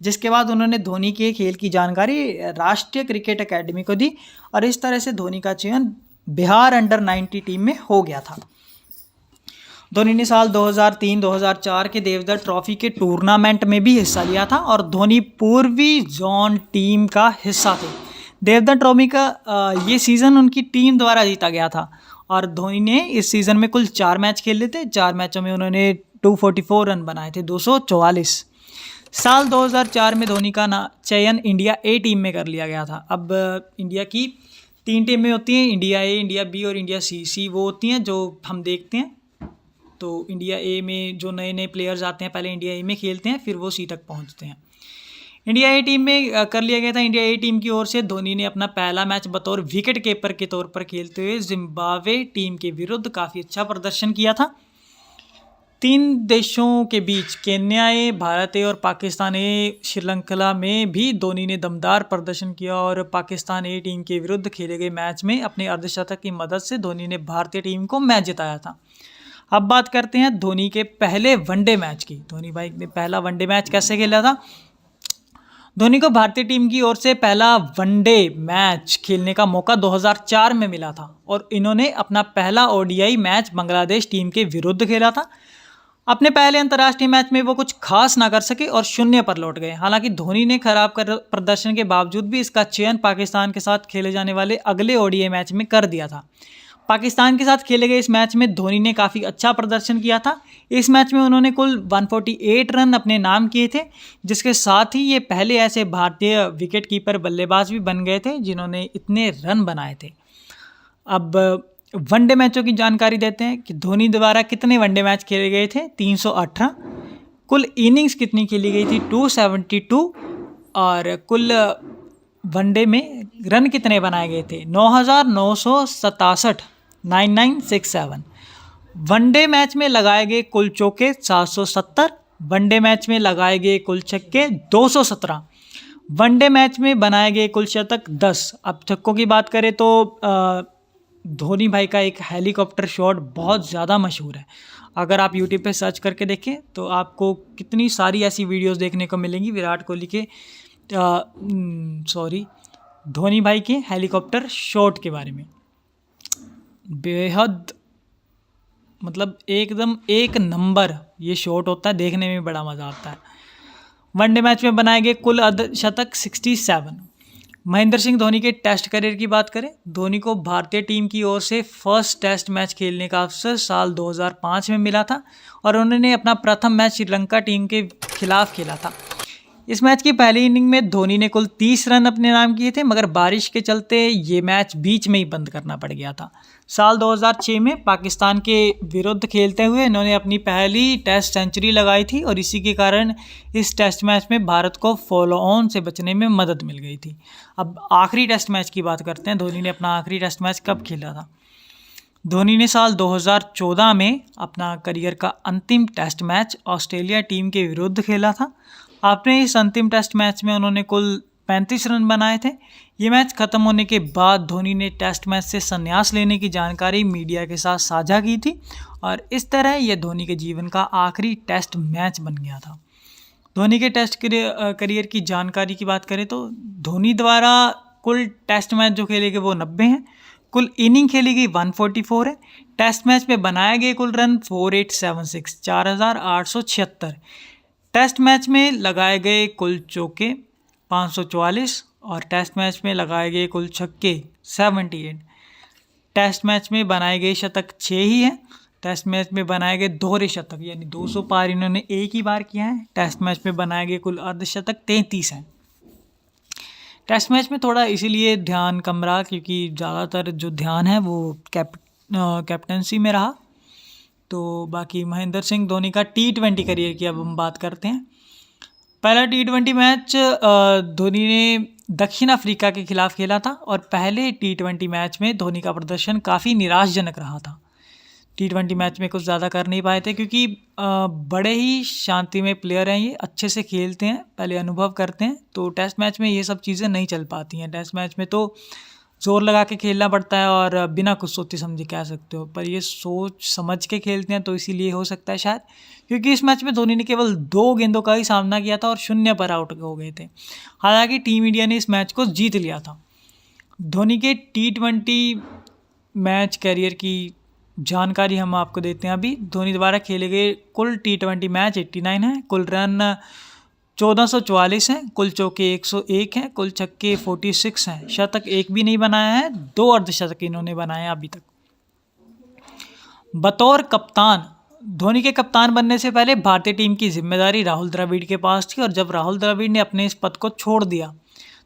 जिसके बाद उन्होंने धोनी के खेल की जानकारी राष्ट्रीय क्रिकेट एकेडमी को दी और इस तरह से धोनी का चयन बिहार अंडर 90 टीम में हो गया था। धोनी ने साल 2003-2004 के देवधर ट्रॉफी के टूर्नामेंट में भी हिस्सा लिया था और धोनी पूर्वी जोन टीम का हिस्सा थे। देवधर ट्रॉफी का ये सीज़न उनकी टीम द्वारा जीता गया था और धोनी ने इस सीज़न में कुल 4 मैच खेले थे। 4 मैचों में उन्होंने 244 रन बनाए थे, 244। साल 2004 में धोनी का चयन इंडिया ए टीम में कर लिया गया था। अब इंडिया की 3 टीमें होती हैं, इंडिया ए, इंडिया बी और इंडिया सी। सी वो होती हैं जो हम देखते हैं। तो इंडिया ए में जो नए नए प्लेयर्स आते हैं पहले इंडिया ए में खेलते हैं, फिर वो सी तक पहुंचते हैं। इंडिया ए टीम में कर लिया गया था। इंडिया ए टीम की ओर से धोनी ने अपना पहला मैच बतौर विकेट कीपर के तौर पर खेलते हुए जिम्बाब्वे टीम के विरुद्ध काफ़ी अच्छा प्रदर्शन किया था। तीन देशों के बीच केन्या ए, भारत ए और पाकिस्तान ए श्रीलंका में भी धोनी ने दमदार प्रदर्शन किया और पाकिस्तान ए टीम के विरुद्ध खेले गए मैच में अपने अर्धशतक की मदद से धोनी ने भारतीय टीम को मैच जिताया था। अब बात करते हैं धोनी के पहले वनडे मैच की। धोनी भाई ने पहला वनडे मैच कैसे खेला था? धोनी को भारतीय टीम की ओर से पहला वनडे मैच खेलने का मौका 2004 में मिला था और इन्होंने अपना पहला ओडीआई मैच बांग्लादेश टीम के विरुद्ध खेला था। अपने पहले अंतर्राष्ट्रीय मैच में वो कुछ खास ना कर सके और शून्य पर लौट गए। हालांकि धोनी ने खराब प्रदर्शन के बावजूद भी इसका चयन पाकिस्तान के साथ खेले जाने वाले अगले ओडीआई मैच में कर दिया था। पाकिस्तान के साथ खेले गए इस मैच में धोनी ने काफ़ी अच्छा प्रदर्शन किया था। इस मैच में उन्होंने कुल 148 रन अपने नाम किए थे, जिसके साथ ही ये पहले ऐसे भारतीय विकेट कीपर बल्लेबाज भी बन गए थे जिन्होंने इतने रन बनाए थे। अब वनडे मैचों की जानकारी देते हैं कि धोनी द्वारा कितने वनडे मैच खेले गए थे। 318। कुल इनिंग्स कितनी खेली गई थी? 272। और कुल वनडे में रन कितने बनाए गए थे? 9,967। 9967। वनडे मैच में लगाए गए कुल चौके 770। वनडे मैच में लगाए गए कुल छक्के 217। वनडे मैच में बनाए गए कुल शतक 10। अब छक्कों की बात करें तो धोनी भाई का एक हेलीकॉप्टर शॉट बहुत ज़्यादा मशहूर है। अगर आप यूट्यूब पे सर्च करके देखें तो आपको कितनी सारी ऐसी वीडियोस देखने को मिलेंगी विराट कोहली के धोनी भाई के हेलीकॉप्टर शॉट के बारे में। बेहद मतलब एकदम एक नंबर ये शॉट होता है, देखने में बड़ा मज़ा आता है। वनडे मैच में बनाए गए कुल अर्धशतक 67। महेंद्र सिंह धोनी के टेस्ट करियर की बात करें, धोनी को भारतीय टीम की ओर से फर्स्ट टेस्ट मैच खेलने का अवसर साल 2005 में मिला था और उन्होंने अपना प्रथम मैच श्रीलंका टीम के खिलाफ खेला था। इस मैच की पहली इनिंग में धोनी ने कुल 30 रन अपने नाम किए थे, मगर बारिश के चलते ये मैच बीच में ही बंद करना पड़ गया था। साल 2006 में पाकिस्तान के विरुद्ध खेलते हुए इन्होंने अपनी पहली टेस्ट सेंचुरी लगाई थी और इसी के कारण इस टेस्ट मैच में भारत को फॉलो ऑन से बचने में मदद मिल गई थी। अब आखिरी टेस्ट मैच की बात करते हैं। धोनी ने अपना आखिरी टेस्ट मैच कब खेला था? धोनी ने साल 2014 में अपना करियर का अंतिम टेस्ट मैच ऑस्ट्रेलिया टीम के विरुद्ध खेला था। अपने इस अंतिम टेस्ट मैच में उन्होंने कुल 35 रन बनाए थे। ये मैच खत्म होने के बाद धोनी ने टेस्ट मैच से संन्यास लेने की जानकारी मीडिया के साथ साझा की थी और इस तरह यह धोनी के जीवन का आखिरी टेस्ट मैच बन गया था। धोनी के टेस्ट करियर की जानकारी की बात करें तो धोनी द्वारा कुल टेस्ट मैच जो खेले गए वो 90 हैं। कुल इनिंग खेली गई 144 है। टेस्ट मैच में बनाए गए कुल रन 4876 4876। टेस्ट मैच में लगाए गए कुल चौके 544 और टेस्ट मैच में लगाए गए कुल छक्के 78। टेस्ट मैच में बनाए गए शतक 6 ही हैं। टेस्ट मैच में बनाए गए दोहरे शतक यानी 200 पार इन्होंने एक ही बार किया है। टेस्ट मैच में बनाए गए कुल अर्धशतक 33 हैं। टेस्ट मैच में थोड़ा इसीलिए ध्यान कम रहा क्योंकि ज़्यादातर जो ध्यान है वो कैप्टनसी में रहा। तो बाकी महेंद्र सिंह धोनी का T20 करियर की अब हम बात करते हैं। पहला T20 मैच धोनी ने दक्षिण अफ्रीका के खिलाफ खेला था और पहले T20 मैच में धोनी का प्रदर्शन काफ़ी निराशजनक रहा था। T20 मैच में कुछ ज़्यादा कर नहीं पाए थे क्योंकि बड़े ही शांति में प्लेयर हैं, ये अच्छे से खेलते हैं, पहले अनुभव करते हैं, तो टेस्ट मैच में ये सब चीज़ें नहीं चल पाती हैं। टेस्ट मैच में तो ज़ोर लगा के खेलना पड़ता है और बिना कुछ सोचे समझे कह सकते हो, पर ये सोच समझ के खेलते हैं तो इसीलिए हो सकता है शायद, क्योंकि इस मैच में धोनी ने केवल 2 गेंदों का ही सामना किया था और 0 पर आउट हो गए थे। हालांकि टीम इंडिया ने इस मैच को जीत लिया था। धोनी के T20 मैच कैरियर की जानकारी हम आपको देते हैं अभी। धोनी द्वारा खेले गए कुल T20 मैच 89 हैं, कुल रन 1444 हैं, कुल चौके 101 हैं, कुल छक्के 46 हैं, शतक एक भी नहीं बनाया है, 2 अर्धशतक इन्होंने बनाए हैं अभी तक। बतौर कप्तान, धोनी के कप्तान बनने से पहले भारतीय टीम की जिम्मेदारी राहुल द्रविड़ के पास थी और जब राहुल द्रविड़ ने अपने इस पद को छोड़ दिया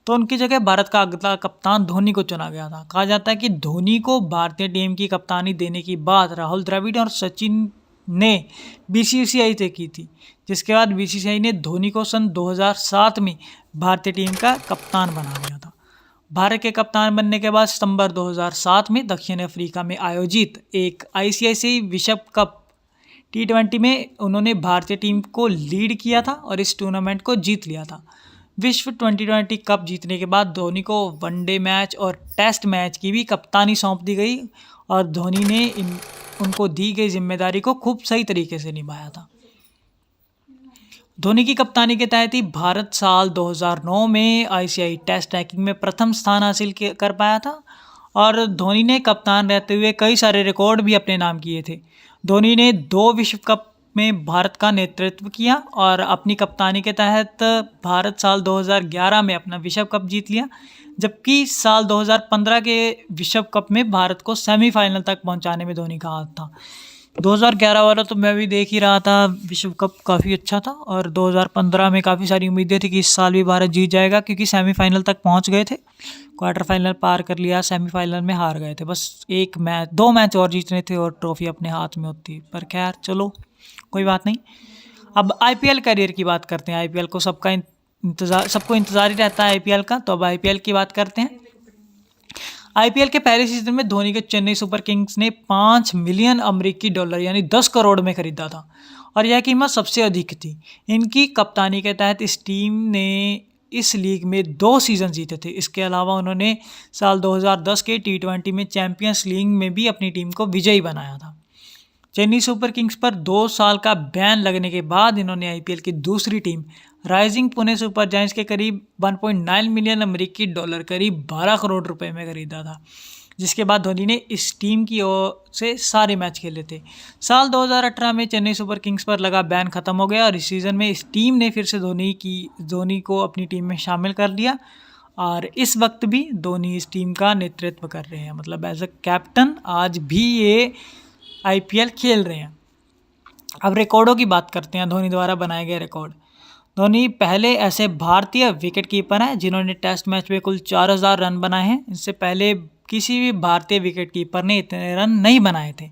तो उनकी जगह भारत का अगला कप्तान धोनी को चुना गया था। कहा जाता है कि धोनी को भारतीय टीम की कप्तानी देने की बात राहुल द्रविड़ और सचिन ने बीसीसीआई से की थी, जिसके बाद बीसीसीआई ने धोनी को सन 2007 में भारतीय टीम का कप्तान बना दिया था। भारत के कप्तान बनने के बाद सितंबर 2007 में दक्षिण अफ्रीका में आयोजित एक आईसीआईसीआई विश्व कप T20 में उन्होंने भारतीय टीम को लीड किया था और इस टूर्नामेंट को जीत लिया था। विश्व T20 कप जीतने के बाद धोनी को वनडे मैच और टेस्ट मैच की भी कप्तानी सौंप दी गई और धोनी ने उनको दी गई जिम्मेदारी को खूब सही तरीके से निभाया था। धोनी की कप्तानी के तहत ही भारत साल 2009 में आईसीसी टेस्ट रैंकिंग में प्रथम स्थान हासिल कर पाया था और धोनी ने कप्तान रहते हुए कई सारे रिकॉर्ड भी अपने नाम किए थे। धोनी ने 2 विश्व कप में भारत का नेतृत्व किया और अपनी कप्तानी के तहत भारत साल 2011 में अपना विश्व कप जीत लिया, जबकि साल 2015 के विश्व कप में भारत को सेमीफाइनल तक पहुंचाने में धोनी का हाथ था। 2011 वाला तो मैं भी देख ही रहा था, विश्व कप काफ़ी अच्छा था और 2015 में काफ़ी सारी उम्मीदें थी कि इस साल भी भारत जीत जाएगा, क्योंकि सेमीफाइनल तक पहुंच गए थे, क्वार्टर फाइनल पार कर लिया, सेमीफाइनल में हार गए थे। बस 2 मैच और जीतने थे और ट्रॉफी अपने हाथ में होती। पर खैर चलो कोई बात नहीं। अब आईपीएल करियर की बात करते हैं। आईपीएल को सबको इंतज़ार ही रहता है आईपीएल का, तो अब आईपीएल की बात करते हैं। आईपीएल के पहले सीजन में धोनी के चेन्नई सुपर किंग्स ने $5 मिलियन यानी 10 करोड़ में खरीदा था और यह कीमत सबसे अधिक थी। इनकी कप्तानी के तहत इस टीम ने इस लीग में 2 सीजन जीते थे। इसके अलावा उन्होंने साल 2010 के T20 में चैंपियंस लीग में भी अपनी टीम को विजयी बनाया था। चेन्नई सुपर किंग्स पर 2 साल का बैन लगने के बाद इन्होंने आईपीएल की दूसरी team rising Pune super giants के करीब $1.9 मिलियन करीब 12 करोड़ रुपए में खरीदा था, जिसके बाद धोनी ने इस टीम की ओर से सारे मैच खेले थे। साल 2018 में चेन्नई सुपर किंग्स पर लगा बैन खत्म हो गया और इस सीज़न में इस टीम ने फिर से धोनी को अपनी टीम में शामिल कर लिया और इस वक्त भी धोनी इस टीम का नेतृत्व कर रहे हैं, मतलब एज अ कैप्टन आज भी ये आईपीएल खेल रहे हैं। अब रिकॉर्डों की बात करते हैं, धोनी द्वारा बनाए गए रिकॉर्ड। धोनी पहले ऐसे भारतीय विकेट कीपर हैं जिन्होंने टेस्ट मैच में कुल 4000 रन बनाए हैं। इससे पहले किसी भी भारतीय विकेट कीपर ने इतने रन नहीं बनाए थे।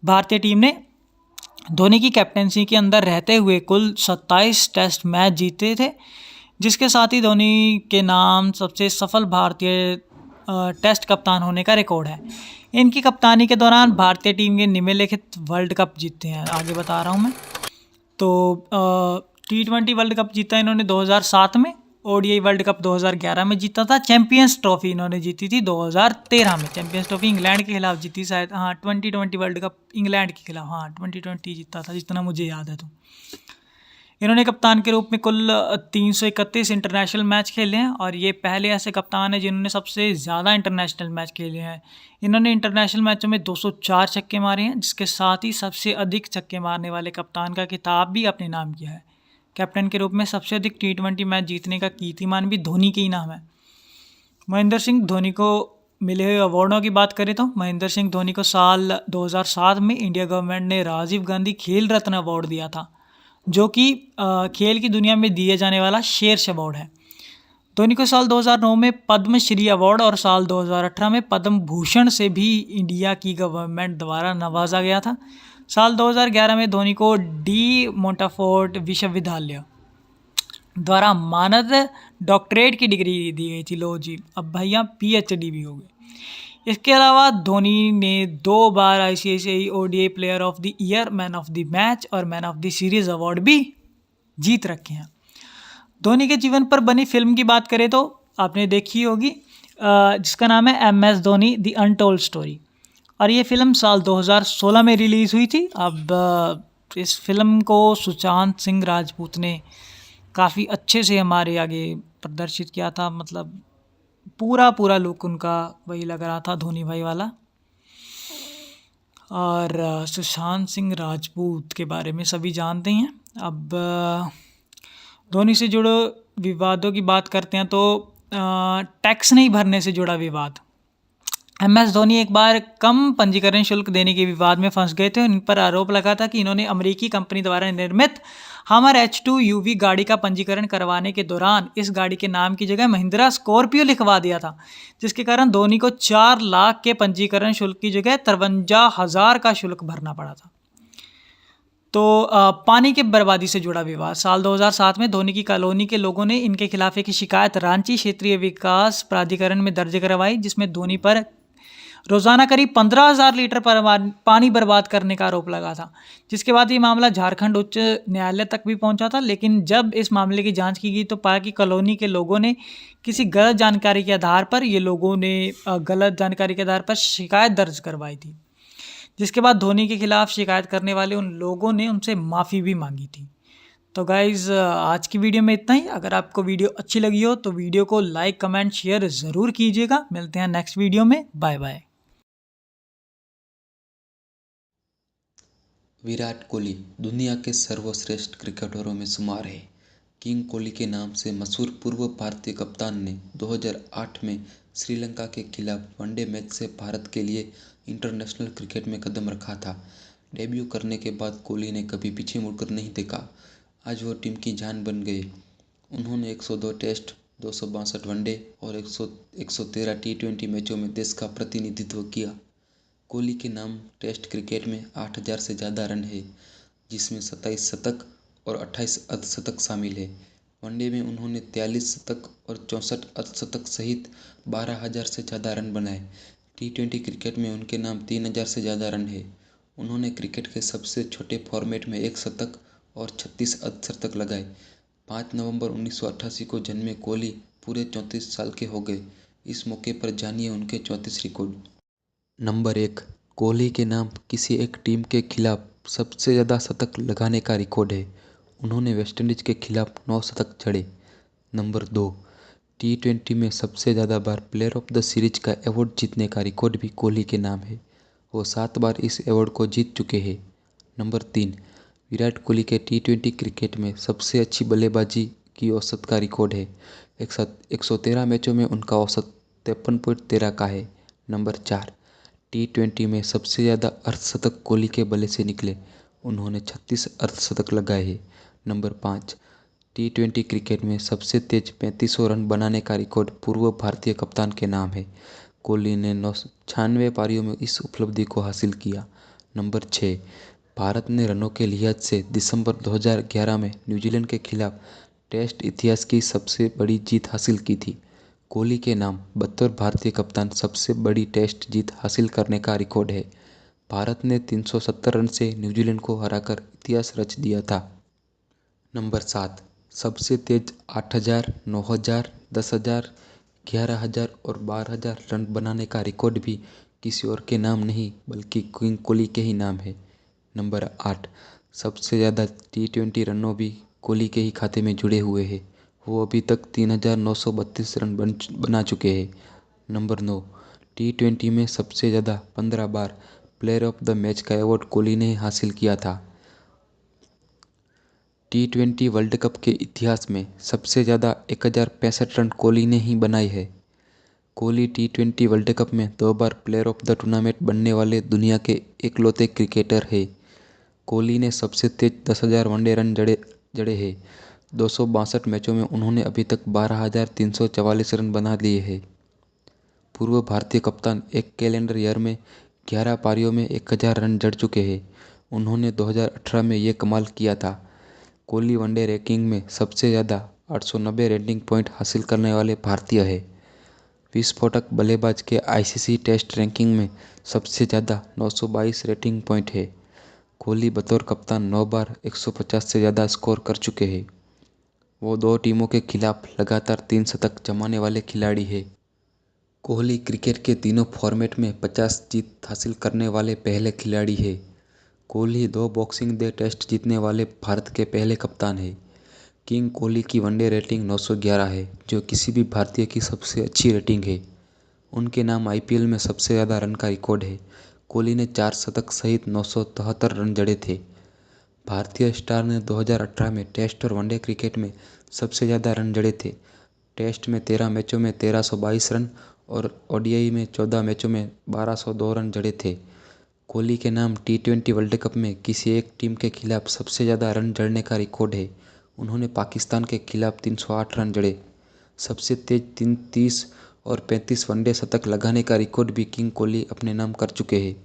भारतीय टीम ने धोनी की कैप्टनसी के अंदर रहते हुए कुल 27 टेस्ट मैच जीते थे, जिसके साथ ही धोनी के नाम सबसे सफल भारतीय टेस्ट कप्तान होने का रिकॉर्ड है। इनकी कप्तानी के दौरान भारतीय टीम के निम्नलिखित वर्ल्ड कप जीते हैं, आगे बता रहा हूँ मैं। तो T20 वर्ल्ड कप जीता इन्होंने 2007 में, ओडीआई वर्ल्ड कप 2011 में जीता था, चैंपियंस ट्रॉफी इन्होंने जीती थी 2013 में। चैंपियंस ट्रॉफी इंग्लैंड के खिलाफ जीती शायद, हाँ 2020 वर्ल्ड कप इंग्लैंड के खिलाफ, हाँ 2020 जीता था जितना मुझे याद है। तो इन्होंने कप्तान के रूप में कुल 331 इंटरनेशनल मैच खेले हैं और ये पहले ऐसे कप्तान हैं जिन्होंने सबसे ज़्यादा इंटरनेशनल मैच खेले हैं। इन्होंने इंटरनेशनल मैचों में 204 छक्के मारे हैं, जिसके साथ ही सबसे अधिक छक्के मारने वाले कप्तान का खिताब भी अपने नाम किया है। कैप्टन के रूप में सबसे अधिक T20 मैच जीतने का कीर्तिमान भी धोनी के ही नाम है। महेंद्र सिंह धोनी को मिले हुए अवार्डों की बात करें तो महेंद्र सिंह धोनी को साल 2007 में इंडिया गवर्नमेंट ने राजीव गांधी खेल रत्न अवार्ड दिया था, जो कि खेल की दुनिया में दिए जाने वाला शीर्ष अवार्ड है। धोनी को साल 2009 में पद्मश्री अवार्ड और साल 2018 में पद्म भूषण से भी इंडिया की गवर्नमेंट द्वारा नवाजा गया था। साल 2011 में धोनी को डी मोंटाफोर्ट विश्वविद्यालय द्वारा मानद डॉक्टरेट की डिग्री दी गई थी। लो जी, अब भैया PhD भी हो गई। इसके अलावा धोनी ने 2 बार ICC ODI player of the year, man of the match और man of the series award भी जीत रखे हैं। धोनी के जीवन पर बनी फिल्म की बात करें तो आपने देखी होगी, जिसका नाम है MS Dhoni the untold story, और ये फिल्म साल 2016 में रिलीज़ हुई थी। अब इस फिल्म को सुशांत सिंह राजपूत ने काफ़ी अच्छे से हमारे आगे प्रदर्शित किया था, मतलब पूरा लुक उनका वही लग रहा था, धोनी भाई वाला। और सुशांत सिंह राजपूत के बारे में सभी जानते हैं। अब धोनी से जुड़े विवादों की बात करते हैं तो टैक्स नहीं भरने से जुड़ा विवाद। MS धोनी एक बार कम पंजीकरण शुल्क देने के विवाद में फंस गए थे। इन पर आरोप लगा था कि इन्होंने अमेरिकी कंपनी द्वारा निर्मित हमर H2 UV गाड़ी का पंजीकरण करवाने के दौरान इस गाड़ी के नाम की जगह महिंद्रा स्कॉर्पियो लिखवा दिया था, जिसके कारण धोनी को 4 लाख के पंजीकरण शुल्क की जगह 53,000 का शुल्क भरना पड़ा था। तो पानी के बर्बादी से जुड़ा विवाद। साल 2007 में धोनी की कॉलोनी के लोगों ने इनके खिलाफ एक शिकायत रांची क्षेत्रीय विकास प्राधिकरण में दर्ज करवाई, जिसमें धोनी पर रोज़ाना करीब 15,000 लीटर पानी बर्बाद करने का आरोप लगा था, जिसके बाद ये मामला झारखंड उच्च न्यायालय तक भी पहुंचा था। लेकिन जब इस मामले की जांच की गई तो पाया कि कॉलोनी के लोगों ने किसी गलत जानकारी के आधार पर शिकायत दर्ज करवाई थी, जिसके बाद धोनी के खिलाफ शिकायत करने वाले उन लोगों ने उनसे माफ़ी भी मांगी थी। तो गाइज़ आज की वीडियो में इतना ही। अगर आपको वीडियो अच्छी लगी हो तो वीडियो को लाइक, कमेंट, शेयर ज़रूर कीजिएगा। मिलते हैं नेक्स्ट वीडियो में। Bye bye. विराट कोहली दुनिया के सर्वश्रेष्ठ क्रिकेटरों में शुमार है। किंग कोहली के नाम से मशहूर पूर्व भारतीय कप्तान ने 2008 में श्रीलंका के खिलाफ वनडे मैच से भारत के लिए इंटरनेशनल क्रिकेट में कदम रखा था। डेब्यू करने के बाद कोहली ने कभी पीछे मुड़कर नहीं देखा। आज वो टीम की जान बन गए। उन्होंने 102 टेस्ट, 262 वनडे और 113 टी20 मैचों में देश का प्रतिनिधित्व किया। कोहली के नाम टेस्ट क्रिकेट में 8,000 से ज़्यादा रन है, जिसमें 27 शतक और 28 अर्धशतक शामिल है। वनडे में उन्होंने 43 शतक और 64 अर्धशतक सहित 12,000 से ज़्यादा रन बनाए। टी20 क्रिकेट में उनके नाम 3,000 से ज़्यादा रन है। उन्होंने क्रिकेट के सबसे छोटे फॉर्मेट में 1 शतक और 36 अर्धशतक लगाए। 5 नवंबर 1988 को जन्मे कोहली पूरे 34 साल के हो गए। इस मौके पर जानिए उनके 34 रिकॉर्ड। नंबर 1, कोहली के नाम किसी एक टीम के खिलाफ सबसे ज़्यादा शतक लगाने का रिकॉर्ड है। उन्होंने वेस्टइंडीज़ के खिलाफ 9 शतक जड़े। नंबर 2, टी20 में सबसे ज़्यादा बार प्लेयर ऑफ द सीरीज का अवार्ड जीतने का रिकॉर्ड भी कोहली के नाम है। वो 7 बार इस अवार्ड को जीत चुके हैं। नंबर 3, विराट कोहली के टी20 क्रिकेट में सबसे अच्छी बल्लेबाजी की औसत का रिकॉर्ड है। 113 मैचों में उनका औसत 53.13 का है। नंबर 4, टी20 में सबसे ज़्यादा अर्धशतक कोहली के बल्ले से निकले। उन्होंने 36 अर्धशतक लगाए हैं। नंबर 5, टी20 क्रिकेट में सबसे तेज 3500 रन बनाने का रिकॉर्ड पूर्व भारतीय कप्तान के नाम है। कोहली ने 96 पारियों में इस उपलब्धि को हासिल किया। नंबर 6, भारत ने रनों के लिहाज से दिसंबर 2011 में न्यूजीलैंड के खिलाफ टेस्ट इतिहास की सबसे बड़ी जीत हासिल की थी। कोहली के नाम बतौर भारतीय कप्तान सबसे बड़ी टेस्ट जीत हासिल करने का रिकॉर्ड है। भारत ने 370 रन से न्यूजीलैंड को हराकर इतिहास रच दिया था। नंबर 7, सबसे तेज 8,000, 9,000, 10,000, 11,000 और 12,000 रन बनाने का रिकॉर्ड भी किसी और के नाम नहीं बल्कि किंग कोहली के ही नाम है। नंबर 8, सबसे ज़्यादा टी20 रनों भी कोहली के ही खाते में जुड़े हुए हैं। वो अभी तक 3,932 रन बना चुके हैं। नंबर 9, टी20 में सबसे ज़्यादा 15 बार प्लेयर ऑफ द मैच का अवार्ड कोहली ने हासिल किया था। टी20 वर्ल्ड कप के इतिहास में सबसे ज़्यादा 1,065 रन कोहली ने ही बनाए हैं। कोहली टी20 वर्ल्ड कप में 2 बार प्लेयर ऑफ द टूर्नामेंट बनने वाले दुनिया के इकलौते क्रिकेटर हैं। कोहली ने सबसे तेज 10,000 वनडे रन जड़े हैं। 262 मैचों में उन्होंने अभी तक 12,344 रन बना लिए हैं। पूर्व भारतीय कप्तान एक कैलेंडर ईयर में 11 पारियों में 1,000 रन जड़ चुके हैं। उन्होंने 2018 में ये कमाल किया था। कोहली वनडे रैंकिंग में सबसे ज़्यादा 890 रेटिंग पॉइंट हासिल करने वाले भारतीय है। विस्फोटक बल्लेबाज के आईसीसी टेस्ट रैंकिंग में सबसे ज़्यादा 922 रेटिंग पॉइंट है। कोहली बतौर कप्तान 9 बार 150 से ज़्यादा स्कोर कर चुके हैं। वो 2 टीमों के खिलाफ लगातार 3 शतक जमाने वाले खिलाड़ी हैं। कोहली क्रिकेट के तीनों फॉर्मेट में 50 जीत हासिल करने वाले पहले खिलाड़ी हैं। कोहली 2 बॉक्सिंग डे टेस्ट जीतने वाले भारत के पहले कप्तान हैं। किंग कोहली की वनडे रेटिंग 911 है, जो किसी भी भारतीय की सबसे अच्छी रेटिंग है। उनके नाम आईपीएल में सबसे ज़्यादा रन का रिकॉर्ड है। कोहली ने 4 शतक सहित 973 रन जड़े थे। भारतीय स्टार ने 2018 में टेस्ट और वनडे क्रिकेट में सबसे ज़्यादा रन जड़े थे। टेस्ट में 13 मैचों में 1,322 रन और ओडीआई में 14 मैचों में 1,202 रन जड़े थे। कोहली के नाम टी20 वर्ल्ड कप में किसी एक टीम के खिलाफ सबसे ज़्यादा रन जड़ने का रिकॉर्ड है। उन्होंने पाकिस्तान के खिलाफ 308 रन जड़े। सबसे तेज 30 और 35 वनडे शतक लगाने का रिकॉर्ड भी किंग कोहली अपने नाम कर चुके हैं।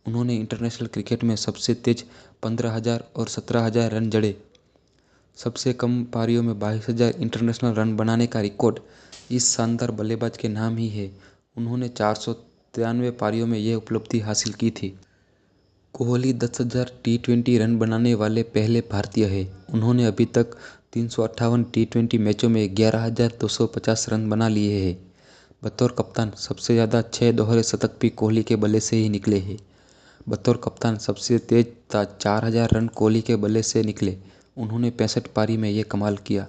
उन्होंने इंटरनेशनल क्रिकेट में सबसे तेज 15,000 और 17,000 रन जड़े। सबसे कम पारियों में 22,000 इंटरनेशनल रन बनाने का रिकॉर्ड इस शानदार बल्लेबाज के नाम ही है। उन्होंने 93 पारियों में यह उपलब्धि हासिल की थी। कोहली 10,000 टी20 रन बनाने वाले पहले भारतीय हैं। उन्होंने अभी तक 358 टी20 मैचों में 11,250 रन बना लिए हैं। बतौर कप्तान सबसे ज़्यादा 6 दोहरे शतक भी कोहली के बल्ले से ही निकले हैं। बतौर कप्तान सबसे तेज 4,000 रन कोहली के बल्ले से निकले। उन्होंने 65 पारी में ये कमाल किया।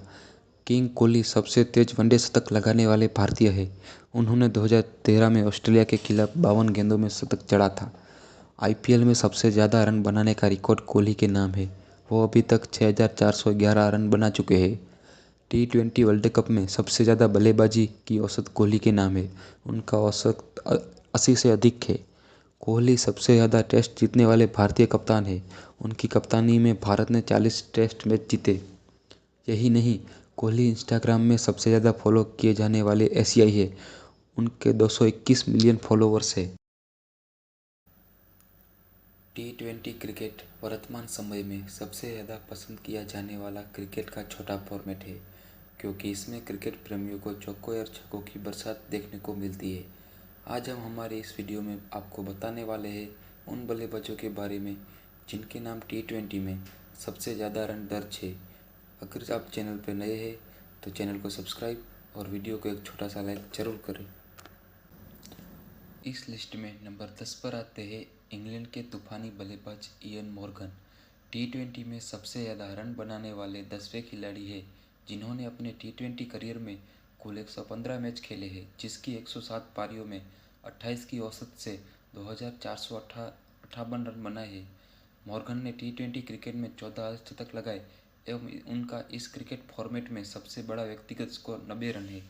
किंग कोहली सबसे तेज वनडे शतक लगाने वाले भारतीय हैं। उन्होंने 2013 में ऑस्ट्रेलिया के खिलाफ 52 गेंदों में शतक जड़ा था। आईपीएल में सबसे ज़्यादा रन बनाने का रिकॉर्ड कोहली के नाम है। वो अभी तक 6,411 रन बना चुके हैं। टी20 वर्ल्ड कप में सबसे ज़्यादा बल्लेबाजी की औसत कोहली के नाम है। उनका औसत 80 से अधिक है। कोहली सबसे ज़्यादा टेस्ट जीतने वाले भारतीय कप्तान हैं। उनकी कप्तानी में भारत ने 40 टेस्ट मैच जीते। यही नहीं, कोहली इंस्टाग्राम में सबसे ज़्यादा फॉलो किए जाने वाले एशियाई है। उनके 221 मिलियन फॉलोवर्स है। टी20 क्रिकेट वर्तमान समय में सबसे ज़्यादा पसंद किया जाने वाला क्रिकेट का छोटा फॉर्मेट है, क्योंकि इसमें क्रिकेट प्रेमियों को चौकों और छक्कों की बरसात देखने को मिलती है। आज हम हमारे इस वीडियो में आपको बताने वाले हैं उन बल्लेबाजों के बारे में जिनके नाम टी20 में सबसे ज़्यादा रन दर्ज है। अगर आप चैनल पर नए हैं तो चैनल को सब्सक्राइब और वीडियो को एक छोटा सा लाइक ज़रूर करें। इस लिस्ट में नंबर 10 पर आते हैं इंग्लैंड के तूफानी बल्लेबाज इयन मॉर्गन। टी20 में सबसे ज़्यादा रन बनाने वाले 10वें खिलाड़ी हैं, जिन्होंने अपने टी20 करियर में कुल 115 मैच खेले हैं, जिसकी 107 पारियों में 28 की औसत से 2,458 रन बनाए हैं। मॉर्गन ने टी20 क्रिकेट में 14 अर्धशतक लगाए एवं उनका इस क्रिकेट फॉर्मेट में सबसे बड़ा व्यक्तिगत स्कोर 90 रन है।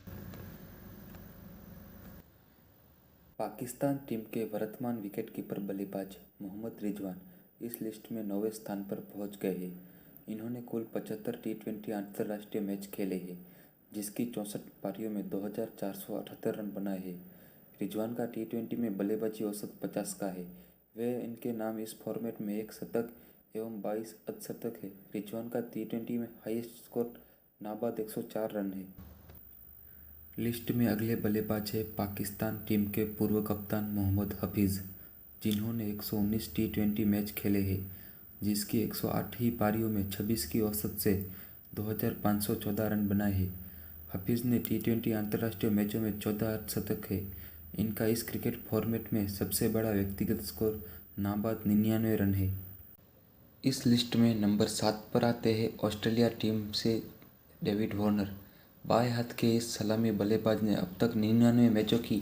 पाकिस्तान टीम के वर्तमान विकेटकीपर बल्लेबाज मोहम्मद रिजवान इस लिस्ट में 9वें स्थान पर पहुंच गए हैं। इन्होंने कुल 75 टी20 अंतर्राष्ट्रीय मैच खेले हैं, जिसकी 64 पारियों में 2,478 रन बनाए हैं। रिजवान का टी20 में बल्लेबाजी औसत 50 का है। वे इनके नाम इस फॉर्मेट में 1 शतक एवं 22 अर्धशतक है। रिजवान का टी20 में हाईएस्ट स्कोर नाबाद 104 रन है। लिस्ट में अगले बल्लेबाज है पाकिस्तान टीम के पूर्व कप्तान मोहम्मद हफीज़, जिन्होंने 119 टी20 मैच खेले हैं, जिसकी 108 ही पारियों में 26 की औसत से 2,514 रन बनाए हैं। हफीज़ ने टी20 अंतर्राष्ट्रीय मैचों में 14 अर्धशतक है। इनका इस क्रिकेट फॉर्मेट में सबसे बड़ा व्यक्तिगत स्कोर नाबाद 99 रन है। इस लिस्ट में नंबर 7 पर आते हैं ऑस्ट्रेलिया टीम से डेविड वार्नर। बाएं हाथ के इस सलामी बल्लेबाज ने अब तक 99 मैचों की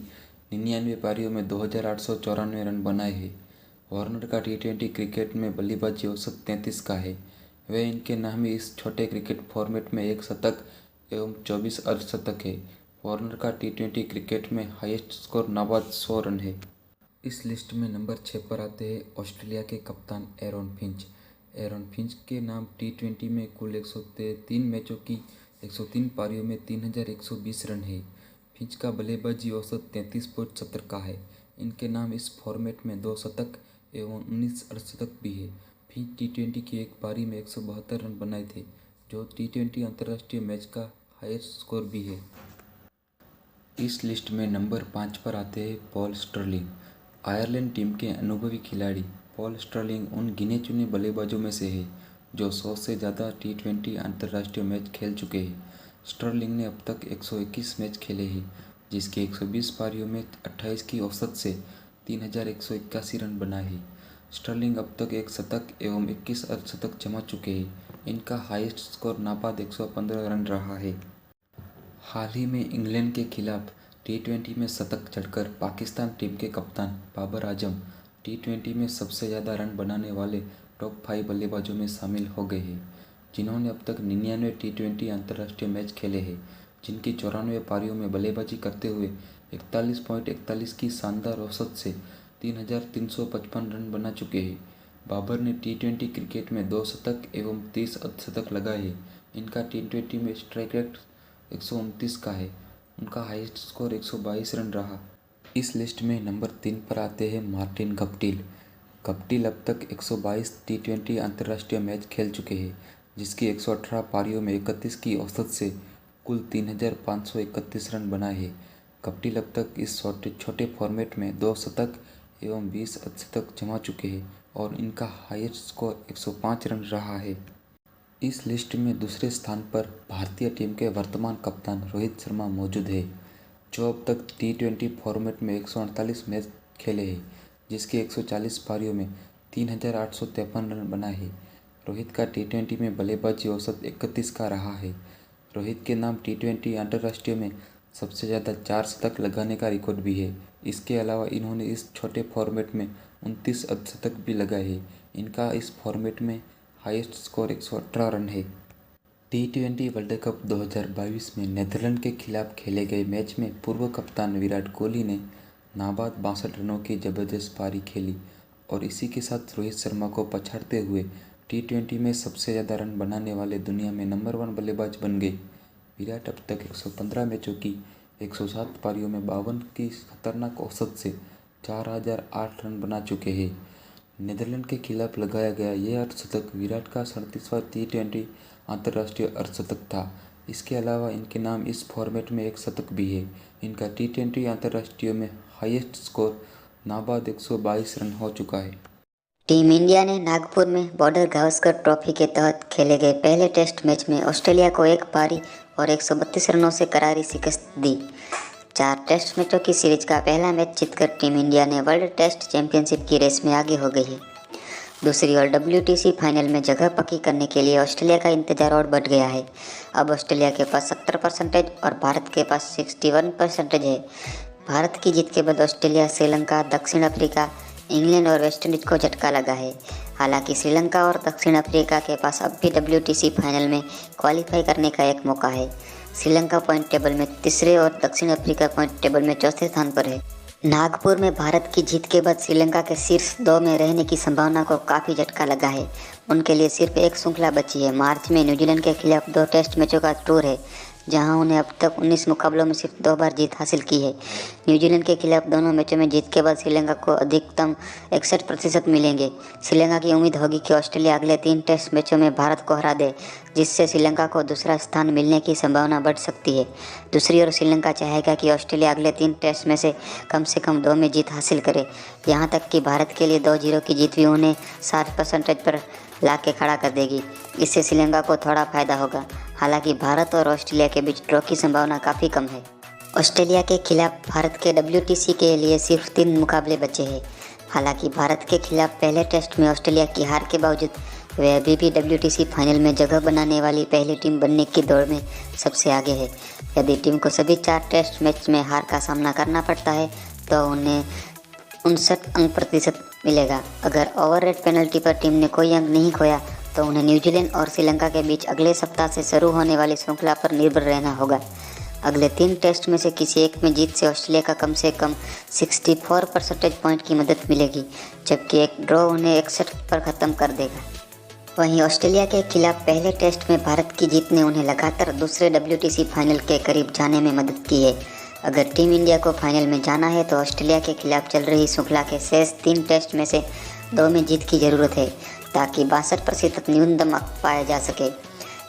99 पारियों में 2,894 रन बनाए हैं। वार्नर का टी20 क्रिकेट में बल्लेबाजी औसत 33 का है। वे इनके नाम ही इस छोटे क्रिकेट फॉर्मेट में 1 शतक एवं 24 अर्धशतक है। वार्नर का टी20 क्रिकेट में हाईएस्ट स्कोर नाबाद 100 रन है। इस लिस्ट में नंबर 6 पर आते हैं ऑस्ट्रेलिया के कप्तान एरॉन फिंच। एरॉन फिंच के नाम टी20 में कुल 103 मैचों की 103 पारियों में 3,120 रन है। फिंच का बल्लेबाजी औसत 33.70 का है। इनके नाम इस फॉर्मेट में 2 शतक एवं 19 अर्धशतक भी है। फिंच टी20 की एक पारी में 172 रन बनाए थे, जो टी20 अंतर्राष्ट्रीय मैच का हाईएस्ट स्कोर भी है। इस लिस्ट में नंबर 5 पर आते हैं पॉल स्टर्लिंग। आयरलैंड टीम के अनुभवी खिलाड़ी पॉल स्टर्लिंग उन गिने चुने बल्लेबाजों में से है जो 100 से ज़्यादा टी20 अंतर्राष्ट्रीय मैच खेल चुके हैं। स्टर्लिंग ने अब तक 121 मैच खेले हैं, जिसकी 120 पारियों में 28 की औसत से 3,181 रन बनाए हैं। स्टर्लिंग अब तक 1 शतक एवं 21 अर्धशतक जमा चुके हैं। इनका हाईएस्ट स्कोर नाबाद 115 रन रहा है। हाल ही में इंग्लैंड के खिलाफ टी20 में शतक जड़कर पाकिस्तान टीम के कप्तान बाबर आजम टी20 में सबसे ज़्यादा रन बनाने वाले टॉप 5 बल्लेबाजों में शामिल हो गए हैं, जिन्होंने अब तक 99 टी20 अंतर्राष्ट्रीय मैच खेले हैं, जिनकी 94 पारियों में बल्लेबाजी करते हुए 41.41 की शानदार औसत से 3,355 रन बना चुके हैं। बाबर ने टी20 क्रिकेट में 2 शतक एवं 30 अर्धशतक लगाए हैं। इनका टी20 में स्ट्राइक रेट 129 का है। उनका हाईएस्ट स्कोर 122 रन रहा। इस लिस्ट में नंबर 3 पर आते हैं मार्टिन गप्टिल। गप्टिल अब तक 122 टी20 अंतर्राष्ट्रीय मैच खेल चुके हैं, जिसकी 118 पारियों में 31 की औसत से कुल 3,531 रन बनाए हैं। कपिल अब तक इस छोटे फॉर्मेट में 2 शतक एवं 20 अर्धशतक जमा चुके हैं और इनका हाईएस्ट स्कोर 105 रन रहा है। इस लिस्ट में दूसरे स्थान पर भारतीय टीम के वर्तमान कप्तान रोहित शर्मा मौजूद है, जो अब तक T20 फॉर्मेट में 148 मैच खेले हैं, जिसके 140 पारियों में 3853 रन बनाए हैं। रोहित का T20 में बल्लेबाजी औसत 31 का रहा है। रोहित के नाम T20 अंतर्राष्ट्रीय में सबसे ज़्यादा 4 शतक लगाने का रिकॉर्ड भी है। इसके अलावा इन्होंने इस छोटे फॉर्मेट में 29 अर्धशतक भी लगाए हैं। इनका इस फॉर्मेट में हाईएस्ट स्कोर 118 रन है। T20 वर्ल्ड कप 2022 में नीदरलैंड के खिलाफ खेले गए मैच में पूर्व कप्तान विराट कोहली ने नाबाद 62 रनों की जबरदस्त पारी खेली और इसी के साथ रोहित शर्मा को पछाड़ते हुए T20 में सबसे ज़्यादा रन बनाने वाले दुनिया में नंबर 1 बल्लेबाज बन गए। विराट अब तक 115 मैचों की 107 पारियों में 52 की खतरनाक औसत से 4008 रन बना चुके हैं। नीदरलैंड के खिलाफ लगाया गया यह अर्धशतक विराट का 37वां T20 अंतर्राष्ट्रीय अर्धशतक था। इसके अलावा इनके नाम इस फॉर्मेट में एक शतक भी है। इनका T20 अंतर्राष्ट्रीय में हाईएस्ट स्कोर नाबाद 122 रन हो चुका है। टीम इंडिया ने नागपुर में बॉर्डर गावस्कर ट्रॉफी के तहत खेले गए पहले टेस्ट मैच में ऑस्ट्रेलिया को 1 पारी और 132 रनों से करारी शिकस्त दी। 4 टेस्ट मैचों की सीरीज का पहला मैच जीतकर टीम इंडिया ने वर्ल्ड टेस्ट चैंपियनशिप की रेस में आगे हो गई है। दूसरी ओर WTC फाइनल में जगह पक्की करने के लिए ऑस्ट्रेलिया का इंतजार और बढ़ गया है। अब ऑस्ट्रेलिया के पास 70% और भारत के पास 61% है। भारत की जीत के बाद ऑस्ट्रेलिया, श्रीलंका, दक्षिण अफ्रीका, इंग्लैंड और वेस्टइंडीज को झटका लगा है। हालांकि श्रीलंका और दक्षिण अफ्रीका के पास अब भी WTC फाइनल में क्वालिफाई करने का एक मौका है। श्रीलंका पॉइंट टेबल में तीसरे और दक्षिण अफ्रीका पॉइंट टेबल में चौथे स्थान पर है। नागपुर में भारत की जीत के बाद श्रीलंका के शीर्ष 2 में रहने की संभावना को काफ़ी झटका लगा है। उनके लिए सिर्फ एक श्रृंखला बची है। मार्च में न्यूजीलैंड के खिलाफ 2 टेस्ट मैचों का टूर है, जहां उन्हें अब तक 19 मुकाबलों में सिर्फ 2 बार जीत हासिल की है। न्यूजीलैंड के खिलाफ दोनों मैचों में जीत के बाद श्रीलंका को अधिकतम 61% मिलेंगे। श्रीलंका की उम्मीद होगी कि ऑस्ट्रेलिया अगले 3 टेस्ट मैचों में भारत को हरा दे, जिससे श्रीलंका को दूसरा स्थान मिलने की संभावना बढ़ सकती है। दूसरी ओर श्रीलंका चाहेगा कि ऑस्ट्रेलिया अगले 3 टेस्ट में से कम 2 में जीत हासिल करे। यहाँ तक कि भारत के लिए 2-0 की जीत भी उन्हें 60% पर ला के खड़ा कर देगी। इससे श्रीलंका को थोड़ा फायदा होगा। हालांकि भारत और ऑस्ट्रेलिया के बीच ड्रॉ की संभावना काफ़ी कम है। ऑस्ट्रेलिया के खिलाफ भारत के WTC के लिए सिर्फ 3 मुकाबले बचे हैं। हालांकि भारत के खिलाफ पहले टेस्ट में ऑस्ट्रेलिया की हार के बावजूद वे अभी भी WTC फाइनल में जगह बनाने वाली पहली टीम बनने की दौड़ में सबसे आगे है। यदि टीम को सभी 4 टेस्ट मैच में हार का सामना करना पड़ता है तो उन्हें 59% अंक मिलेगा। अगर ओवररेट पेनल्टी पर टीम ने कोई अंक नहीं खोया तो उन्हें न्यूजीलैंड और श्रीलंका के बीच अगले सप्ताह से शुरू होने वाली श्रृंखला पर निर्भर रहना होगा। अगले 3 टेस्ट में से किसी एक में जीत से ऑस्ट्रेलिया का कम से कम 64% पॉइंट की मदद मिलेगी, जबकि एक ड्रॉ उन्हें 61 पर ख़त्म कर देगा। वहीं ऑस्ट्रेलिया के खिलाफ पहले टेस्ट में भारत की जीत ने उन्हें लगातार दूसरे WTC फाइनल के करीब जाने में मदद की है। अगर टीम इंडिया को फाइनल में जाना है तो ऑस्ट्रेलिया के खिलाफ चल रही श्रृंखला के शेष 3 टेस्ट में से 2 में जीत की ज़रूरत है, ताकि 62% न्यूनतम अंक पाया जा सके।